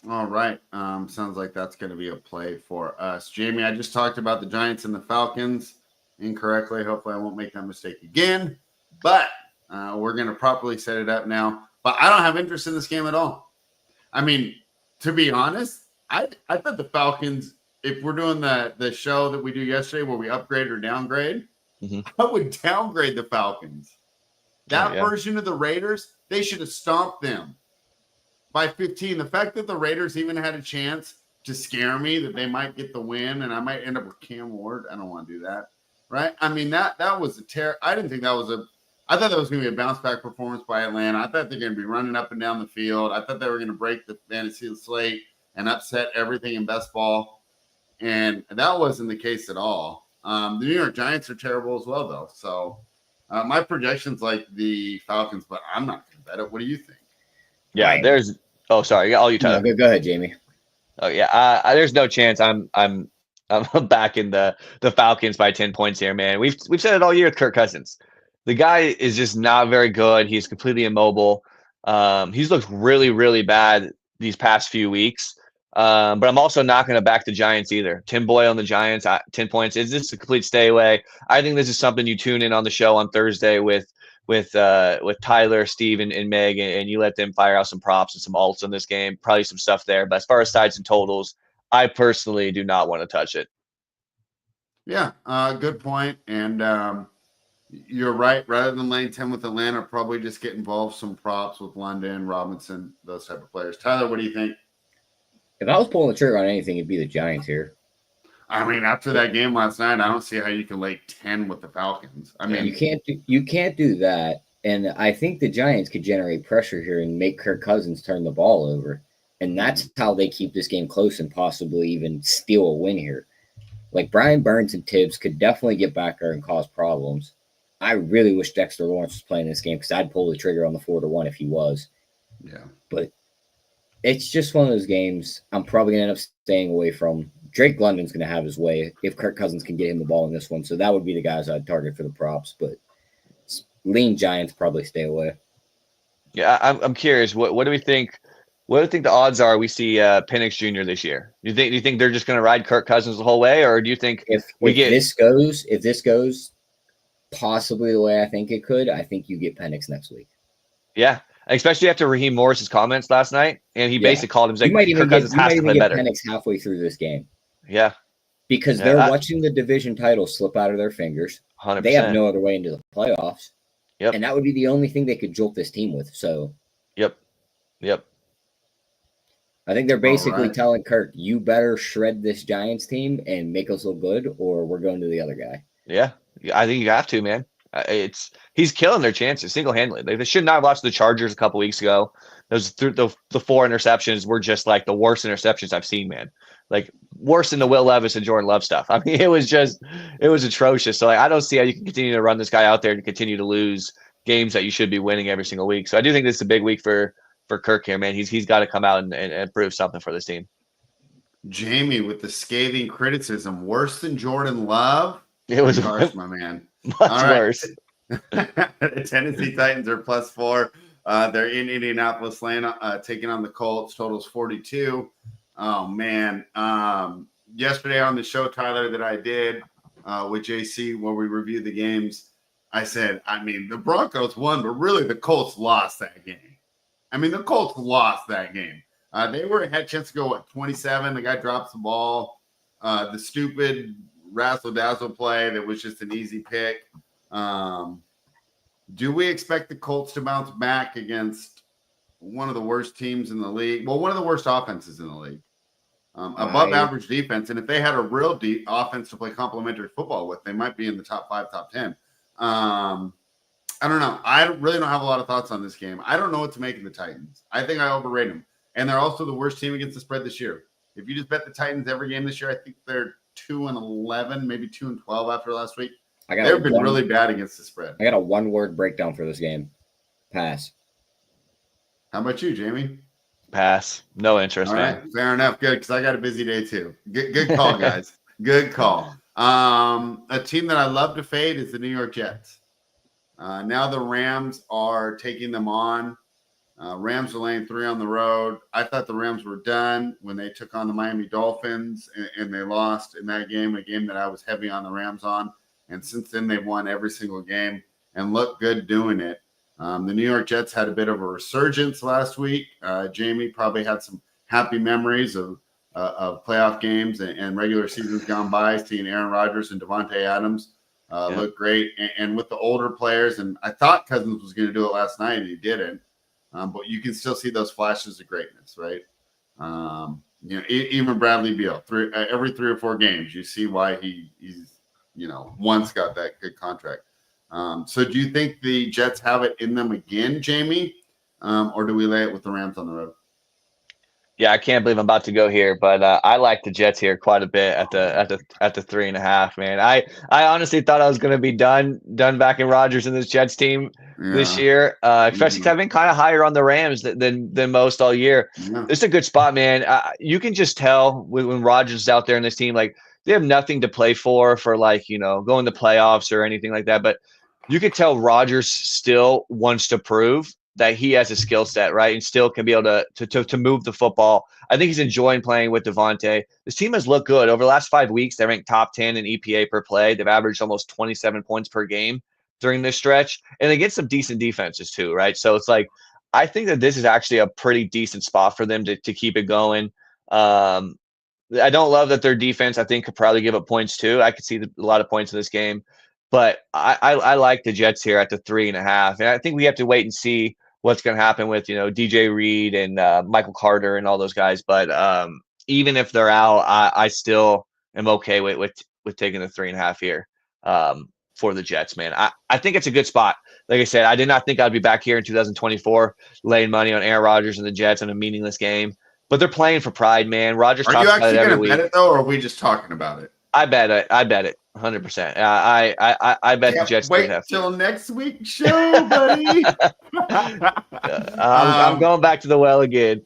All right. Sounds like that's going to be a play for us. Jamie, I just talked about the Giants and the Falcons incorrectly. Hopefully I won't make that mistake again. But we're going to properly set it up now. But I don't have interest in this game at all. I mean, to be honest, I thought the Falcons, if we're doing the show that we do yesterday where we upgrade or downgrade, I would downgrade the Falcons. That version of the Raiders, they should have stomped them by 15. The fact that the Raiders even had a chance to scare me that they might get the win and I might end up with Cam Ward. I don't want to do that. Right? I mean, that was a terror. I didn't think that was I thought that was going to be a bounce back performance by Atlanta. I thought they're going to be running up and down the field. I thought they were going to break the fantasy slate and upset everything in best ball. And that wasn't the case at all. The New York Giants are terrible as well, though. So my projection's like the Falcons, but I'm not going to bet it. What do you think? Yeah, Right. there's. Oh, sorry. All you, Tyler. No, go ahead, Jamie. Oh yeah. There's no chance. I'm backing the Falcons by 10 points here, man. We've said it all year with Kirk Cousins. The guy is just not very good. He's completely immobile. He's looked really, really bad these past few weeks. But I'm also not going to back the Giants either. Tim Boyle and the Giants, 10 points. Is this a complete stay away? I think this is something you tune in on the show on Thursday with with Tyler, Steve, and Meg, and you let them fire out some props and some alts in this game, probably some stuff there. But as far as sides and totals, I personally do not want to touch it. Yeah, good point. And you're right. Rather than laying 10 with Atlanta, probably just get involved some props with London, Robinson, those type of players. Tyler, what do you think? If I was pulling the trigger on anything, it'd be the Giants here. I mean, after that game last night, I don't see how you can lay 10 with the Falcons. I mean, you can't do that. And I think the Giants could generate pressure here and make Kirk Cousins turn the ball over. And that's how they keep this game close and possibly even steal a win here. Like Brian Burns and Tibbs could definitely get back there and cause problems. I really wish Dexter Lawrence was playing this game because I'd pull the trigger on the 4-1 if he was. Yeah. But it's just one of those games I'm probably going to end up staying away from. Drake London's going to have his way if Kirk Cousins can get him the ball in this one. So that would be the guys I'd target for the props. But lean Giants, probably stay away. Yeah, I'm curious. What do we think? What do you think the odds are we see Penix Jr. this year? Do you think they're just going to ride Kirk Cousins the whole way, or do you think if this goes possibly the way I think it could, I think you get Penix next week. Yeah, especially after Raheem Morris's comments last night, and he basically called him like Kirk Cousins has to play better. Penix halfway through this game. Yeah, because they're watching the division title slip out of their fingers. 100%. They have no other way into the playoffs. Yep. And that would be the only thing they could jolt this team with. So. Yep. I think they're basically telling Kirk, you better shred this Giants team and make us look good, or we're going to the other guy. Yeah, I think you have to, man. He's killing their chances single-handedly. They should not have lost to the Chargers a couple weeks ago. Those the 4 interceptions were just like the worst interceptions I've seen, man. Like worse than the Will Levis and Jordan Love stuff. I mean, it was atrocious. So like, I don't see how you can continue to run this guy out there and continue to lose games that you should be winning every single week. So I do think this is a big week for Kirk here, man. He's got to come out and prove something for this team. Jamie with the scathing criticism, worse than Jordan Love. It was harsh, my man. Much worse. The Tennessee Titans are +4. They're in Indianapolis, taking on the Colts. Totals 42. Oh man. Yesterday on the show, Tyler, that I did with JC, where we reviewed the games, I said, I mean, the Broncos won, but really the Colts lost that game. I mean, the Colts lost that game. They had a chance to go, 27? The guy drops the ball. The stupid razzle-dazzle play that was just an easy pick. Do we expect the Colts to bounce back against one of the worst teams in the league? Well, one of the worst offenses in the league. Above average defense. And if they had a real offense to play complementary football with, they might be in the top 5, top 10. I don't know. I really don't have a lot of thoughts on this game. I don't know what to make of the Titans. I think I overrate them. And they're also the worst team against the spread this year. If you just bet the Titans every game this year, I think they're 2-11, maybe 2-12 after last week. They've been really bad against the spread. I got a one-word breakdown for this game. Pass. How about you, Jamie? Pass. No interest, man. All right, fair enough. Good, because I got a busy day too. Good call, guys. Good call. A team that I love to fade is the New York Jets. Now the Rams are taking them on. Rams are laying 3 on the road. I thought the Rams were done when they took on the Miami Dolphins, and they lost in that game, a game that I was heavy on the Rams on. And since then, they've won every single game and look good doing it. The New York Jets had a bit of a resurgence last week. Jamie probably had some happy memories of playoff games and regular seasons gone by, seeing Aaron Rodgers and Devontae Adams look great. And with the older players, and I thought Cousins was going to do it last night, and he didn't. But you can still see those flashes of greatness, right? Even Bradley Beal, every 3 or 4 games, you see why he's once got that good contract. So do you think the Jets have it in them again, Jamie? Or do we lay it with the Rams on the road? Yeah, I can't believe I'm about to go here, but I like the Jets here quite a bit at the 3.5, man. I honestly thought I was going to be done back in Rodgers and this Jets team this year, especially because I've been kind of higher on the Rams than most all year. Yeah. This is a good spot, man. You can just tell when Rodgers is out there in this team, like they have nothing to play for like, going to playoffs or anything like that. But you could tell Rodgers still wants to prove that he has a skill set, right, and still can be able to move the football. I think he's enjoying playing with Devontae. This team has looked good. Over the last 5 weeks, they ranked top 10 in EPA per play. They've averaged almost 27 points per game. during this stretch, and they get some decent defenses too, right? So it's like I think that this is actually a pretty decent spot for them to keep it going. I don't love that their defense, I think, could probably give up points too. I could see a lot of points in this game, but I like the Jets here at the 3.5. And I think we have to wait and see what's going to happen with, DJ Reed and Michael Carter and all those guys. But even if they're out, I still am okay with taking the 3.5 here for the Jets, man. I think it's a good spot. Like I said, I did not think I'd be back here in 2024 laying money on Aaron Rodgers and the Jets in a meaningless game. But they're playing for pride, man. Rodgers Are talks you about it actually every going to week. bet it, though, or are we just talking about it? I bet it. 100%. I bet the Jets. Wait till next week's show, buddy. I'm going back to the well again.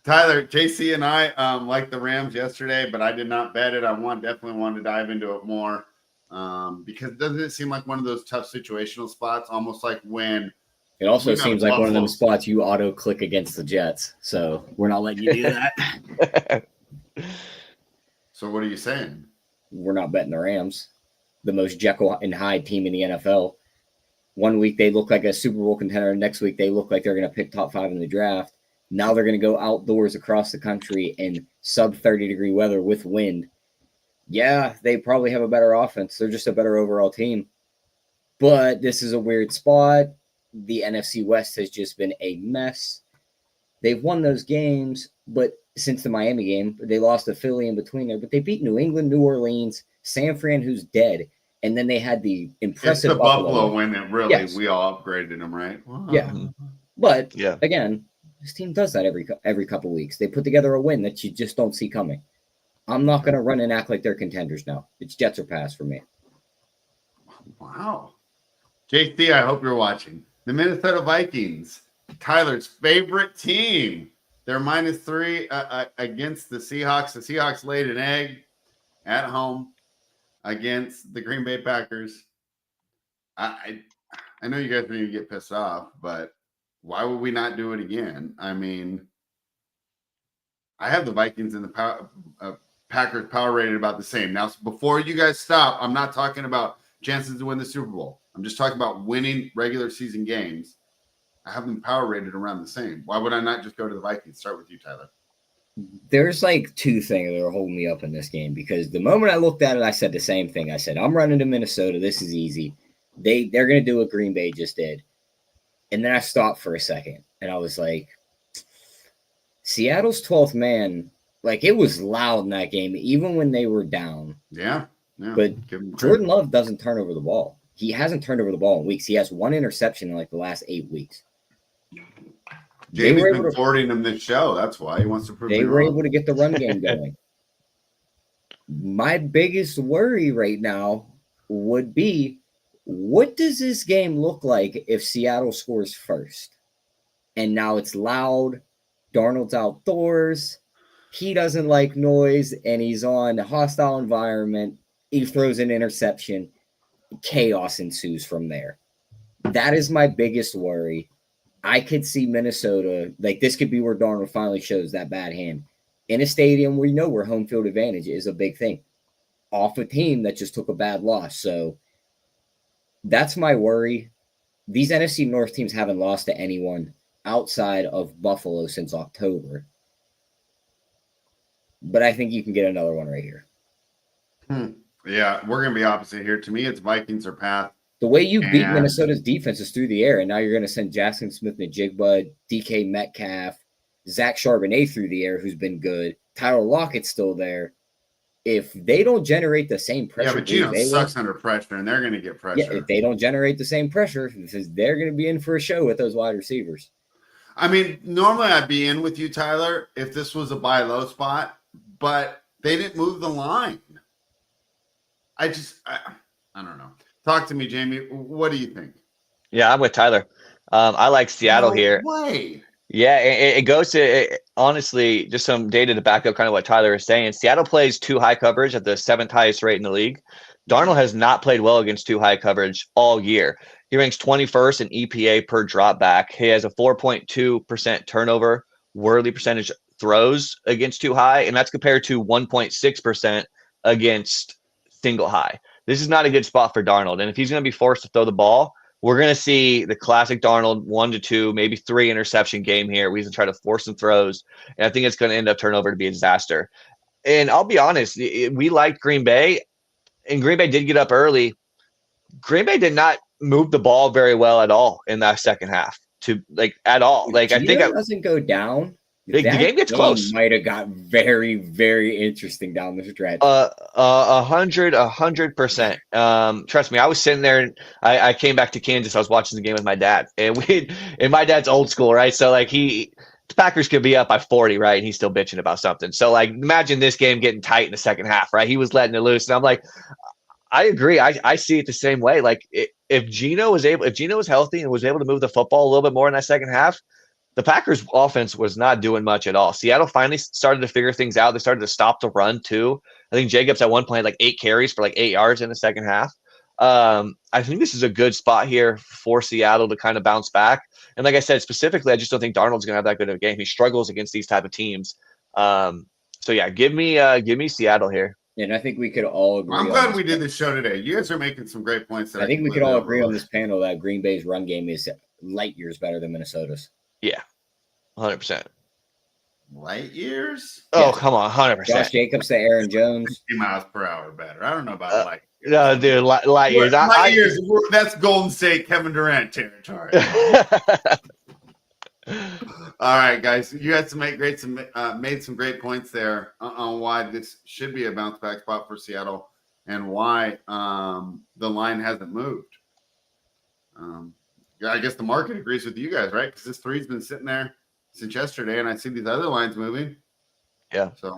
Tyler, JC and I liked the Rams yesterday, but I did not bet it. I definitely wanted to dive into it more because doesn't it seem like one of those tough situational spots, almost like when it also seems like one of them spots you auto click against the Jets. So we're not letting you do that. So what are you saying? We're not betting the Rams, the most Jekyll and Hyde team in the NFL. One week they look like a Super Bowl contender. Next week they look like they're going to pick top 5 in the draft. Now they're going to go outdoors across the country in sub 30-degree weather with wind. Yeah, they probably have a better offense. They're just a better overall team. But this is a weird spot. The NFC West has just been a mess. They've won those games, but since the Miami game, they lost to Philly in between there. But they beat New England, New Orleans, San Fran, who's dead. And then they had the impressive it's the Buffalo win that really we all upgraded them, right? Yeah. But, again, this team does that every couple weeks. They put together a win that you just don't see coming. I'm not going to run and act like they're contenders now. It's Jets or pass for me. Wow. JC, I hope you're watching. The Minnesota Vikings, Tyler's favorite team. They're -3 against the Seahawks. The Seahawks laid an egg at home against the Green Bay Packers. I know you guys are going to get pissed off, but why would we not do it again? I mean, I have the Vikings and the Packers power rated about the same. Now, before you guys stop, I'm not talking about chances to win the Super Bowl. I'm just talking about winning regular season games. I have them power rated around the same. Why would I not just go to the Vikings? Start with you, Tyler. There's like two things that are holding me up in this game because the moment I looked at it, I said the same thing. I said, I'm running to Minnesota. This is easy. They're going to do what Green Bay just did. And then I stopped for a second, and I was like, Seattle's 12th man, like it was loud in that game, even when they were down. Yeah. But Jordan Love doesn't turn over the ball. He hasn't turned over the ball in weeks. He has one interception in like the last 8 weeks. Jamie's been forwarding him this show. That's why he wants to prove they were able to get the run game going. My biggest worry right now would be, what does this game look like if Seattle scores first? And now it's loud. Darnold's outdoors. He doesn't like noise, and he's on a hostile environment. He throws an interception. Chaos ensues from there. That is my biggest worry. I could see Minnesota, like this could be where Darnold finally shows that bad hand. In a stadium where home field advantage is a big thing. Off a team that just took a bad loss. So that's my worry. These NFC North teams haven't lost to anyone outside of Buffalo since October. But I think you can get another one right here. Yeah, we're going to be opposite here. To me, it's Vikings or path. The way you beat Minnesota's defense is through the air, and now you're going to send Jackson Smith-Njigba, DK Metcalf, Zach Charbonnet through the air, who's been good. Tyler Lockett's still there. If they don't generate the same pressure, but Geno sucks under pressure, and they're going to get pressure. Yeah, if they don't generate the same pressure, they're going to be in for a show with those wide receivers. I mean, normally I'd be in with you, Tyler, if this was a buy low spot, but they didn't move the line. I don't know. Talk to me, Jamie. What do you think? Yeah, I'm with Tyler. I like Seattle here. Way. Yeah, it goes to honestly just some data to back up kind of what Tyler is saying. Seattle plays too high coverage at the 7th highest rate in the league. Darnold has not played well against too high coverage all year. He ranks 21st in EPA per drop back. He has a 4.2% turnover worthy percentage throws against too high, and that's compared to 1.6% against single high. this is not a good spot for Darnold. And if he's going to be forced to throw the ball, we're going to see the classic Darnold 1 to 2, maybe 3 interception game here. We can try to force some throws, and I think it's going to end up turning over to be a disaster. And I'll be honest, we liked Green Bay, and Green Bay did get up early. Green Bay did not move the ball very well at all in that second half, at all. If Gino doesn't go down, the game gets close. Might have got very, very interesting down the stretch. 100%. Trust me, I was sitting there and I came back to Kansas. I was watching the game with my dad, and my dad's old school, right? So the Packers could be up by 40, right? And he's still bitching about something. So imagine this game getting tight in the second half, right? He was letting it loose, and I'm like, I agree. I see it the same way. If Gino was healthy and was able to move the football a little bit more in that second half, the Packers offense was not doing much at all. Seattle finally started to figure things out. They started to stop the run too. I think Jacobs at one point had 8 carries for 8 yards in the second half. I think this is a good spot here for Seattle to kind of bounce back. And like I said, specifically, I just don't think Darnold's going to have that good of a game. He struggles against these type of teams. So yeah, give me Seattle here. And I think we could all agree. I'm glad we did this show today. You guys are making some great points. I think we could all agree on this panel that Green Bay's run game is light years better than Minnesota's. Yeah, 100%. Light years? Oh, come on, 100%. Josh Jacobs to Aaron Jones. 50 miles per hour better. I don't know about light years. No, dude, light years. Light years, that's Golden State, Kevin Durant territory. All right, guys. You had made some great points there on why this should be a bounce back spot for Seattle and why the line hasn't moved. I guess the market agrees with you guys, right? Because this 3's been sitting there since yesterday, and I see these other lines moving. Yeah. So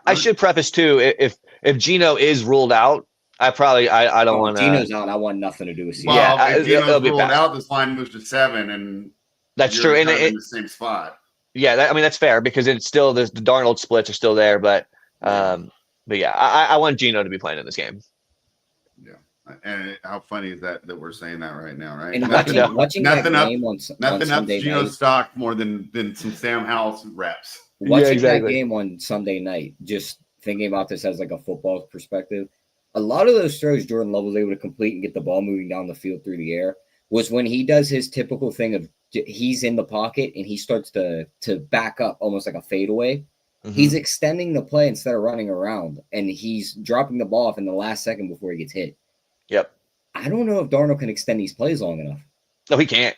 I should preface too, if Gino is ruled out, I don't want to. Gino's out. I want nothing to do with Seattle. Well, if Gino's ruled out, this line moves to 7, and that's true. And in the same spot. Yeah, that's fair because it's still the Darnold splits are still there, but yeah, I want Gino to be playing in this game. Yeah. And how funny is that we're saying that right now, right? And watching that game on Sunday Gino's night, stock more than some Sam Howell's reps. Watching that game on Sunday night, just thinking about this as a football perspective, a lot of those throws Jordan Love was able to complete and get the ball moving down the field through the air was when he does his typical thing of he's in the pocket and he starts to back up almost like a fadeaway. Mm-hmm. He's extending the play instead of running around, and he's dropping the ball off in the last second before he gets hit. Yep. I don't know if Darnold can extend these plays long enough. No, he can't.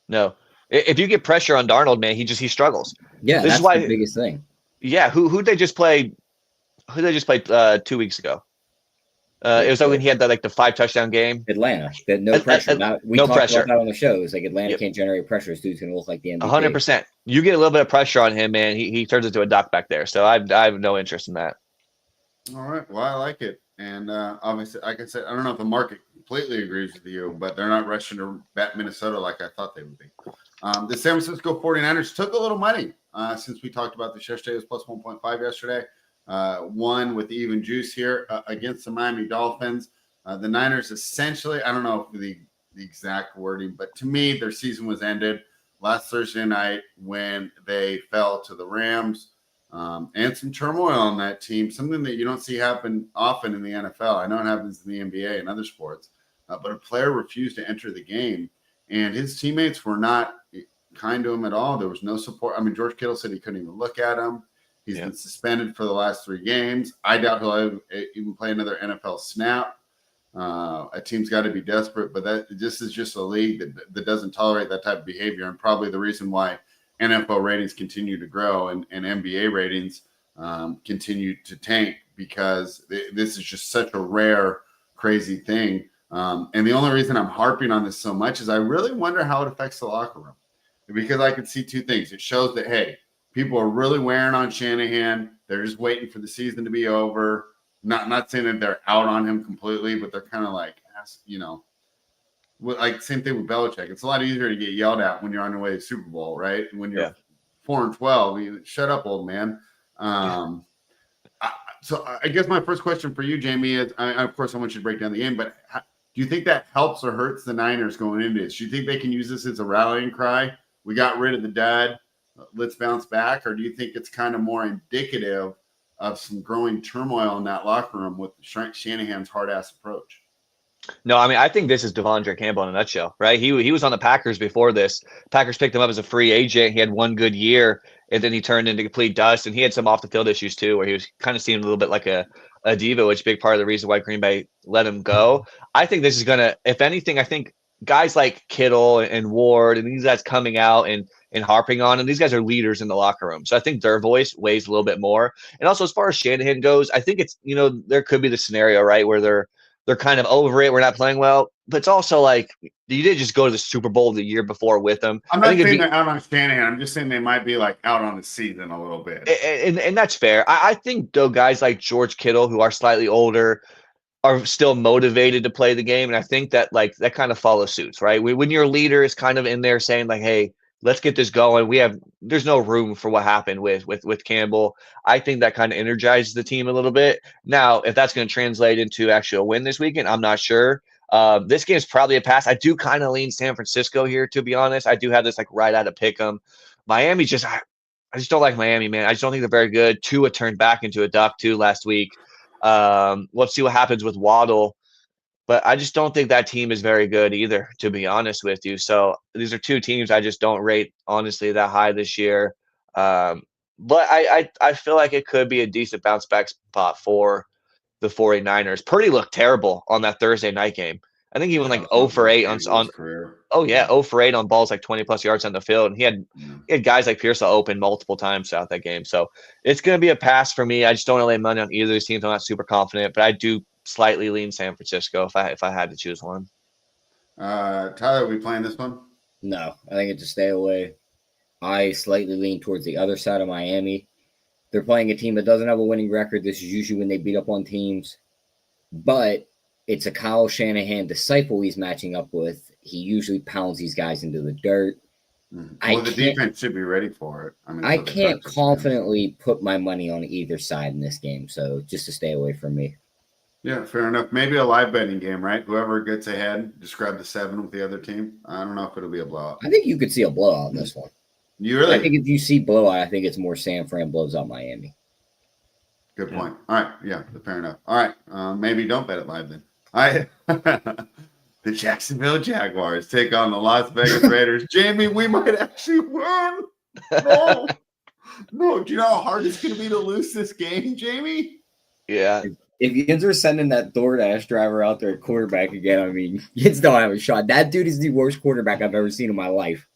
No. If you get pressure on Darnold, man, he struggles. Yeah, that's the biggest thing. Yeah, who'd they just play? Who they just played 2 weeks ago? It was when he had the 5 touchdown game. Atlanta, no pressure. We no talked pressure about that on the shows. Atlanta can't generate pressure. This dude's gonna look like the MVP. 100%. You get a little bit of pressure on him, man. He turns into a duck back there. So I have no interest in that. All right. Well, I like it, and obviously, like I said, I don't know if the market completely agrees with you, but they're not rushing to bet Minnesota like I thought they would be. The San Francisco 49ers took a little money since we talked about this yesterday. It was plus 1.5 yesterday. One with the even juice here against the Miami Dolphins. The Niners essentially, I don't know if the exact wording, but to me, their season was ended last Thursday night when they fell to the Rams and some turmoil on that team, something that you don't see happen often in the NFL. I know it happens in the NBA and other sports, but a player refused to enter the game, and his teammates were not kind to him at all. There was no support. I mean, George Kittle said he couldn't even look at him. He's been suspended for the last 3 games. I doubt he'll even play another NFL snap. A team's got to be desperate, but this is just a league that doesn't tolerate that type of behavior, and probably the reason why NFL ratings continue to grow and NBA ratings continue to tank, because this is just such a rare, crazy thing. And the only reason I'm harping on this so much is I really wonder how it affects the locker room, because I can see 2 things. It shows that, hey, people are really wearing on Shanahan. They're just waiting for the season to be over. Not saying that they're out on him completely, but they're kind of same thing with Belichick. It's a lot easier to get yelled at when you're on your way to the Super Bowl, right? When you're 4-12, shut up, old man. So I guess my first question for you, Jamie, is, of course, I want you to break down the game, but do you think that helps or hurts the Niners going into this? Do you think they can use this as a rallying cry? We got rid of the dud. Let's bounce back. Or do you think it's kind of more indicative of some growing turmoil in that locker room with Shanahan's hard-ass approach? No, I mean, I think this is Devondre Campbell in a nutshell, right? He was on the Packers before this. Packers picked him up as a free agent. He had one good year, and then he turned into complete dust. And he had some off the field issues too, where he was kind of seemed a little bit like a diva, which is a big part of the reason why Green Bay let him go. I think this is gonna, if anything, I think guys like Kittle and Ward and these guys coming out and harping on, and these guys are leaders in the locker room. So I think their voice weighs a little bit more. And also, as far as Shanahan goes, I think it's there could be the scenario right where they're kind of over it. We're not playing well, but it's also like you did just go to the Super Bowl the year before with them. I'm not saying they're out on Shanahan. I'm just saying they might be like out on the season a little bit. And that's fair. I think though guys like George Kittle, who are slightly older, are still motivated to play the game. And I think that like that kind of follows suits, right? When your leader is kind of in there saying like, hey, let's get this going. There's no room for what happened with Campbell. I think that kind of energizes the team a little bit. Now, if that's going to translate into actually a win this weekend, I'm not sure. This game is probably a pass. I do kind of lean San Francisco here, to be honest. I do have this like right out of pick 'em. Miami I just don't like Miami, man. I just don't think they're very good. Tua turned back into a duck too last week. Let's see what happens with Waddle. But I just don't think that team is very good either, to be honest with you. So these are two teams I just don't rate, honestly, that high this year. But I feel like it could be a decent bounce back spot for the 49ers. Purdy looked terrible on that Thursday night game. I think he went like 0 for 8 on career. Oh yeah, 0 for 8 on balls like 20 plus yards on the field. And he had guys like Pearsall open multiple times throughout that game. So it's going to be a pass for me. I just don't want to lay money on either of these teams. I'm not super confident, but I do slightly lean San Francisco if I had to choose one. Tyler, are we playing this one? No, I think it's a stay away. I slightly lean towards the other side of Miami. They're playing a team that doesn't have a winning record. This is usually when they beat up on teams. But it's a Kyle Shanahan disciple he's matching up with. He usually pounds these guys into the dirt. Well, the defense should be ready for it. I can't confidently put my money on either side in this game, so just to stay away from me. Yeah, fair enough. Maybe a live betting game, right? Whoever gets ahead, just grab the 7 with the other team. I don't know if it'll be a blowout. I think you could see a blowout in this one. You really? I think if you see blowout, I think it's more San Fran blows out Miami. Good point. All right. Yeah, fair enough. All right. Maybe don't bet it live then. All right. The Jacksonville Jaguars take on the Las Vegas Raiders. Jamie, we might actually win. No. No. Do you know how hard it's going to be to lose this game, Jamie? Yeah. If Yins are sending that DoorDash driver out there at quarterback again, I mean, Yins don't have a shot. That dude is the worst quarterback I've ever seen in my life.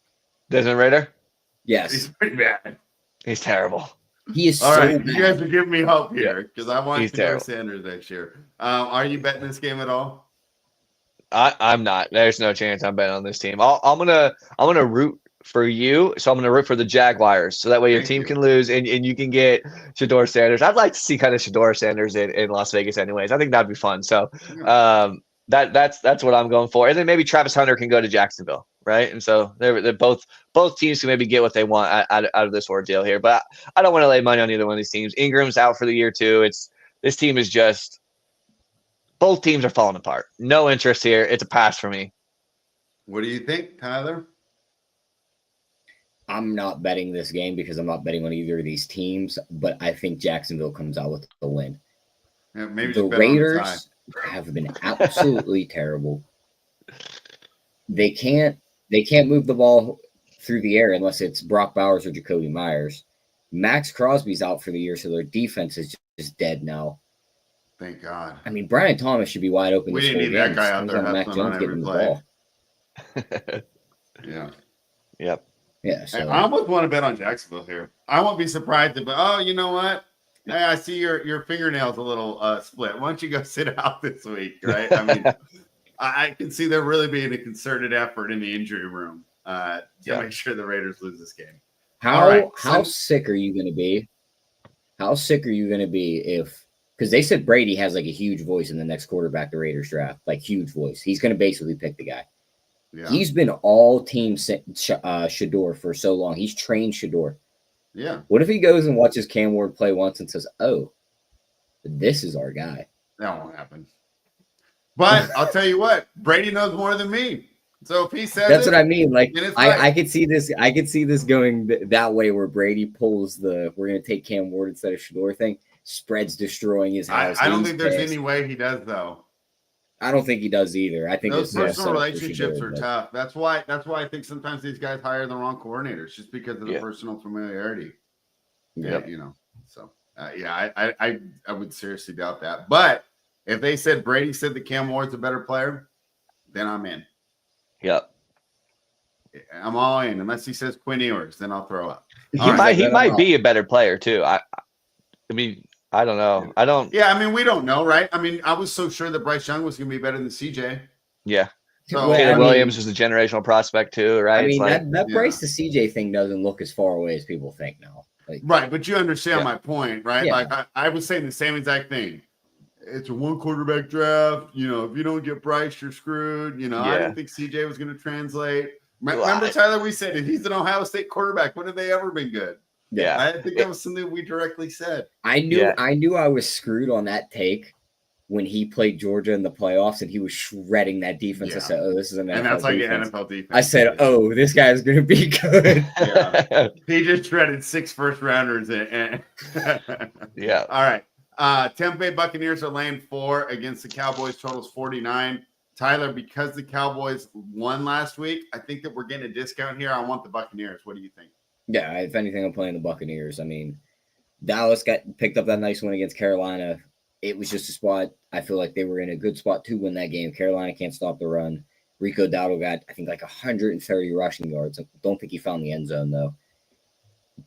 Desmond Ridder? Yes. He's pretty bad. He's terrible. He is All so right. bad. You guys are giving me hope here because I want to go terrible. Sanders next year. Are you betting this game at all? I'm not. There's no chance I'm betting on this team. I'm gonna root for you, so I'm gonna root for the Jaguars, so that way your team can lose and you can get Shador Sanders. I'd like to see kind of Shador Sanders in Las Vegas, anyways. I think that'd be fun. So that's what I'm going for, and then maybe Travis Hunter can go to Jacksonville, right? And so they're both teams can maybe get what they want out of this ordeal here. But I don't want to lay money on either one of these teams. Ingram's out for the year too. This team is just. Both teams are falling apart. No interest here. It's a pass for me. What do you think, Tyler? I'm not betting this game because I'm not betting on either of these teams, but I think Jacksonville comes out with the win. Yeah, maybe the Raiders have been absolutely terrible. They can't move the ball through the air unless it's Brock Bowers or Jacoby Myers. Max Crosby's out for the year, so their defense is just dead now. Thank God. I mean, Brian Thomas should be wide open. We didn't need that guy out there. Mac Jones getting the ball. Yeah. Yep. Yeah. So. I almost want to bet on Jacksonville here. I won't be surprised if, you know what? Hey, I see your fingernails a little split. Why don't you go sit out this week, right? I mean, I can see there really being a concerted effort in the injury room to make sure the Raiders lose this game. How sick are you going to be? How sick are you going to be if? Because they said Brady has like a huge voice in the next quarterback the Raiders draft, like huge voice. He's going to basically pick the guy. Yeah. He's been all team Shador for so long. He's trained Shador. Yeah. What if he goes and watches Cam Ward play once and says, "Oh, this is our guy"? That won't happen. But I'll tell you what, Brady knows more than me. So if he says that's what I mean. Like I I could see this. I could see this going that way where Brady pulls the "we're going to take Cam Ward instead of Shador" thing. Spreads destroying his house. I don't think there's any way he does, though. I don't think he does either. I think Those this is personal relationships Shador, are but tough. That's why I think sometimes these guys hire the wrong coordinators just because of the personal familiarity. yeah. You know. So I would seriously doubt that. But if they said Brady said that Cam Ward's a better player, then I'm in. Yep. I'm all in. Unless he says Quinn Ewers, then I'll throw up. He might be a better player too. I mean, I don't know. I don't. Yeah, I mean, we don't know, right? I mean, I was so sure that Bryce Young was going to be better than CJ. Yeah. So Caleb Williams is a generational prospect too, right? I mean, that Bryce to CJ thing doesn't look as far away as people think now. Like, right, but you understand my point, right? Yeah. Like I was saying the same exact thing. It's a one quarterback draft. You know, if you don't get Bryce, you're screwed. You know, I didn't think CJ was going to translate. Remember, Tyler, we said if he's an Ohio State quarterback, when have they ever been good? Yeah. I think that was something we directly said. I knew I was screwed on that take when he played Georgia in the playoffs and he was shredding that defense. Yeah. I said, "Oh, this is an NFL and that's like defense." an NFL defense. I said, "Oh, this guy's going to be good." Yeah. He just shredded 6 first rounders. Yeah. All right. Tampa Bay Buccaneers are laying 4 against the Cowboys. Totals 49. Tyler, because the Cowboys won last week, I think that we're getting a discount here. I want the Buccaneers. What do you think? Yeah, if anything, I'm playing the Buccaneers. I mean, Dallas picked up that nice win against Carolina. It was just a spot. I feel like they were in a good spot to win that game. Carolina can't stop the run. Rico Dowdle got, I think, like 130 rushing yards. I don't think he found the end zone, though.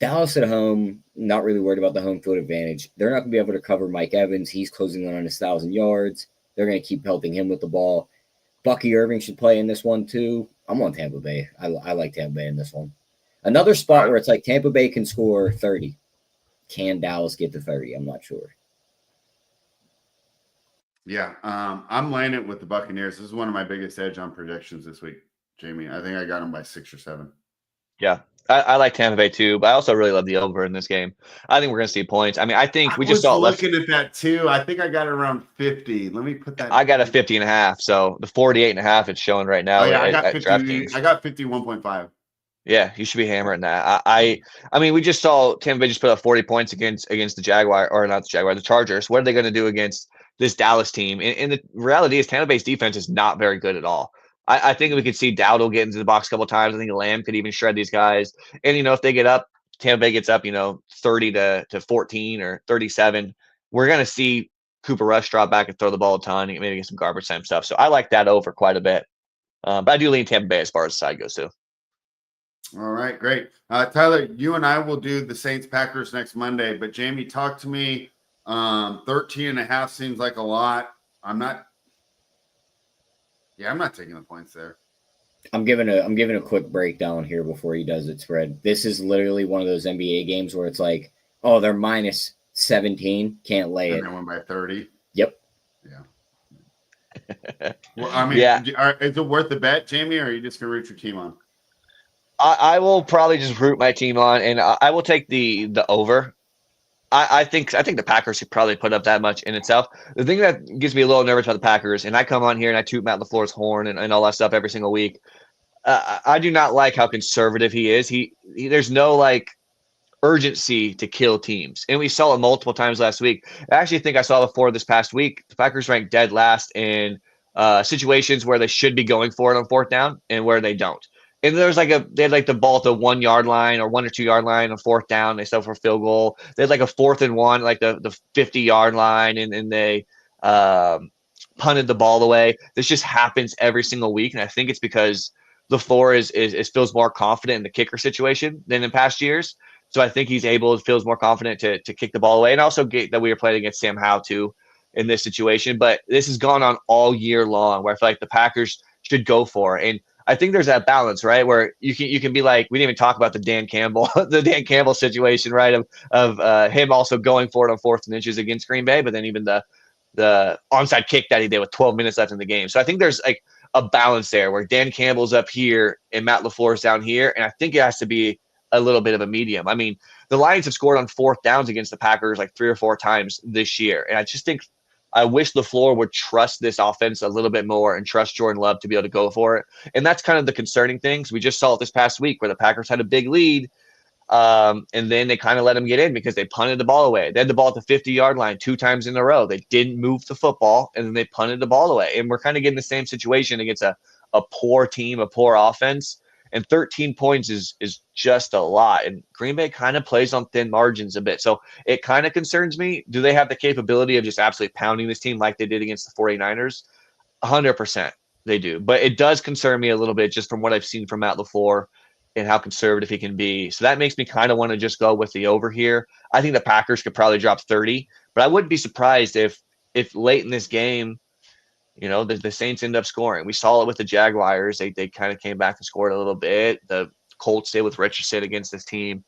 Dallas at home, not really worried about the home field advantage. They're not going to be able to cover Mike Evans. He's closing in on his 1,000 yards. They're going to keep pelting him with the ball. Bucky Irving should play in this one, too. I'm on Tampa Bay. I like Tampa Bay in this one. Another spot where it's like Tampa Bay can score 30. Can Dallas get to 30? I'm not sure. Yeah, I'm laying it with the Buccaneers. This is one of my biggest edge on predictions this week, Jamie. I think I got them by 6 or 7. Yeah, I like Tampa Bay too, but I also really love the over in this game. I think we're going to see points. I mean, I think we just saw looking at that too. I think I got it around 50. Let me put that. I got a 50.5. So the 48.5 it's showing right now. Oh, yeah, I got 51.5. Yeah, you should be hammering that. I mean, we just saw Tampa Bay just put up 40 points against the Jaguar, or not the Jaguar, the Chargers. What are they going to do against this Dallas team? And the reality is Tampa Bay's defense is not very good at all. I think we could see Dowdle get into the box a couple of times. I think Lamb could even shred these guys. And, if they get up, Tampa Bay gets up, 30 to 14 or 37. We're going to see Cooper Rush drop back and throw the ball a ton and maybe get some garbage time stuff. So I like that over quite a bit. But I do lean Tampa Bay as far as the side goes too. All right, great. Tyler, you and I will do the Saints Packers next Monday, but Jamie, talk to me. 13.5 seems like a lot. I'm not taking the points there. I'm giving a quick breakdown here before he does it spread. This is literally one of those NBA games where it's like, oh, they're minus 17, can't lay it. And they won by 30. Yep. Yeah. Well, I mean, is it worth the bet, Jamie, or are you just gonna root your team on? I will probably just root my team on, and I will take the over. I think the Packers should probably put up that much in itself. The thing that gets me a little nervous about the Packers, and I come on here and I toot Matt LaFleur's horn and all that stuff every single week. I do not like how conservative he is. He there's no urgency to kill teams, and we saw it multiple times last week. I actually think I saw before this past week. The Packers ranked dead last in situations where they should be going for it on 4th down and where they don't. And there's they had the ball at the 1 yard line or 1 or 2 yard line on 4th down. They settled for a field goal. They had a 4th and 1, the 50 yard line, and they punted the ball away. This just happens every single week, and I think it's because LaFleur is feels more confident in the kicker situation than in past years. So I think feels more confident to kick the ball away, and also that we were playing against Sam Howell too in this situation. But this has gone on all year long, where I feel like the Packers should go for it. And I think there's that balance, right, where you can be like, we didn't even talk about the Dan Campbell situation, right, of him also going for it on 4th and inches against Green Bay, but then even the onside kick that he did with 12 minutes left in the game. So I think there's a balance there where Dan Campbell's up here and Matt LaFleur's down here, and I think it has to be a little bit of a medium. I mean, the Lions have scored on 4th downs against the Packers 3 or 4 times this year, and I just think I wish LaFleur would trust this offense a little bit more and trust Jordan Love to be able to go for it. And that's kind of the concerning things. We just saw it this past week where the Packers had a big lead. And then they kind of let them get in because they punted the ball away. They had the ball at the 50-yard line 2 times in a row. They didn't move the football, and then they punted the ball away. And we're kind of getting the same situation against a poor team, a poor offense. And 13 points is just a lot. And Green Bay kind of plays on thin margins a bit. So it kind of concerns me. Do they have the capability of just absolutely pounding this team like they did against the 49ers? 100% they do. But it does concern me a little bit just from what I've seen from Matt LaFleur and how conservative he can be. So that makes me kind of want to just go with the over here. I think the Packers could probably drop 30, but I wouldn't be surprised if late in this game, the Saints end up scoring. We saw it with the Jaguars. They kind of came back and scored a little bit. The Colts did with Richardson against this team.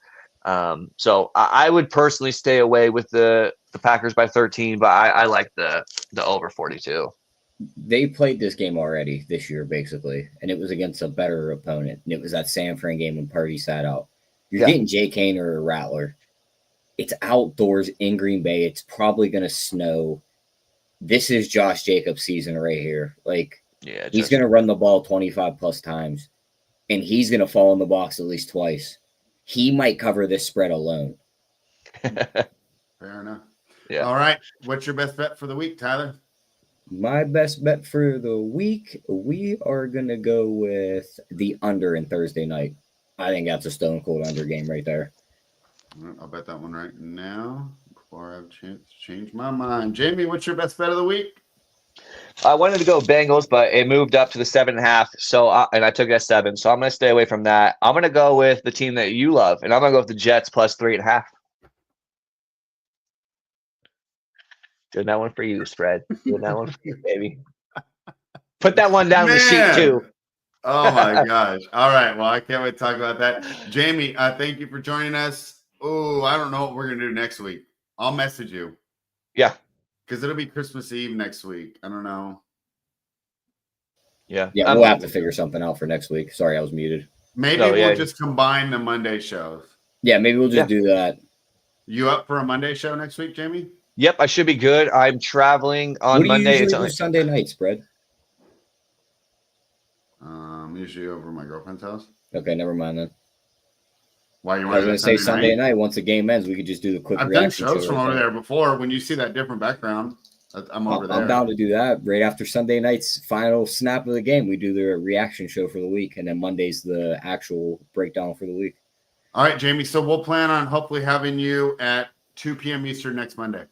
So I would personally stay away with the Packers by 13, but I like the over 42. They played this game already this year, basically, and it was against a better opponent. And it was that San Fran game when Purdy sat out. You're getting Jay Kane or a Rattler. It's outdoors in Green Bay. It's probably going to snow. This is Josh Jacobs' season right here. He's going to run the ball 25 plus times, and he's going to fall in the box at least twice. He might cover this spread alone. Fair enough. Yeah. All right. What's your best bet for the week, Tyler? My best bet for the week, we are going to go with the under in Thursday night. I think that's a stone cold under game right there. I'll bet that one right now before I have a chance to change my mind. Jamie, what's your best bet of the week? I wanted to go Bengals, but it moved up to the 7.5. And I took it at 7. So I'm going to stay away from that. I'm going to go with the team that you love, and I'm going to go with the Jets plus 3.5. Doing that one for you, spread. Doing that one for you, baby. Put that one down in the sheet too. Oh my gosh. All right. Well, I can't wait to talk about that. Jamie, thank you for joining us. Oh, I don't know what we're going to do next week. I'll message you. Yeah. Because it'll be Christmas Eve next week. I don't know. Yeah. Yeah, we'll have to figure something out for next week. Sorry, I was muted. Maybe we'll just combine the Monday shows. Yeah, maybe we'll just do that. You up for a Monday show next week, Jamie? Yep, I should be good. I'm traveling on Monday. It's on Sunday night, spread. Usually over my girlfriend's house. Okay, never mind then. Why you want to say Sunday night? Once the game ends, we could just do the quick. I've done shows from over there before. When you see that different background, I'm over there. I'm down to do that right after Sunday night's final snap of the game. We do the reaction show for the week, and then Monday's the actual breakdown for the week. All right, Jamie. So we'll plan on hopefully having you at 2 p.m. Eastern next Monday.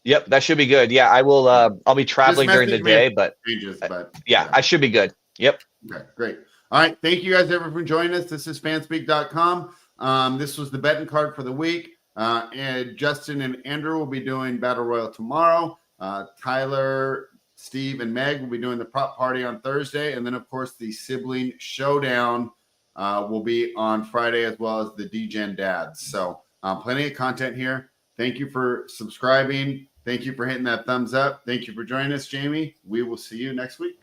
Yep, that should be good. Yeah, I will. I'll be traveling during the day, but yeah, I should be good. Yep. Okay, great. All right, thank you guys everyone for joining us. This is fanspeak.com. This was the betting card for the week. And Justin and Andrew will be doing Battle Royal tomorrow. Tyler, Steve, and Meg will be doing the prop party on Thursday. And then, of course, the sibling showdown will be on Friday, as well as the DGen dads. So plenty of content here. Thank you for subscribing. Thank you for hitting that thumbs up. Thank you for joining us, Jamie. We will see you next week.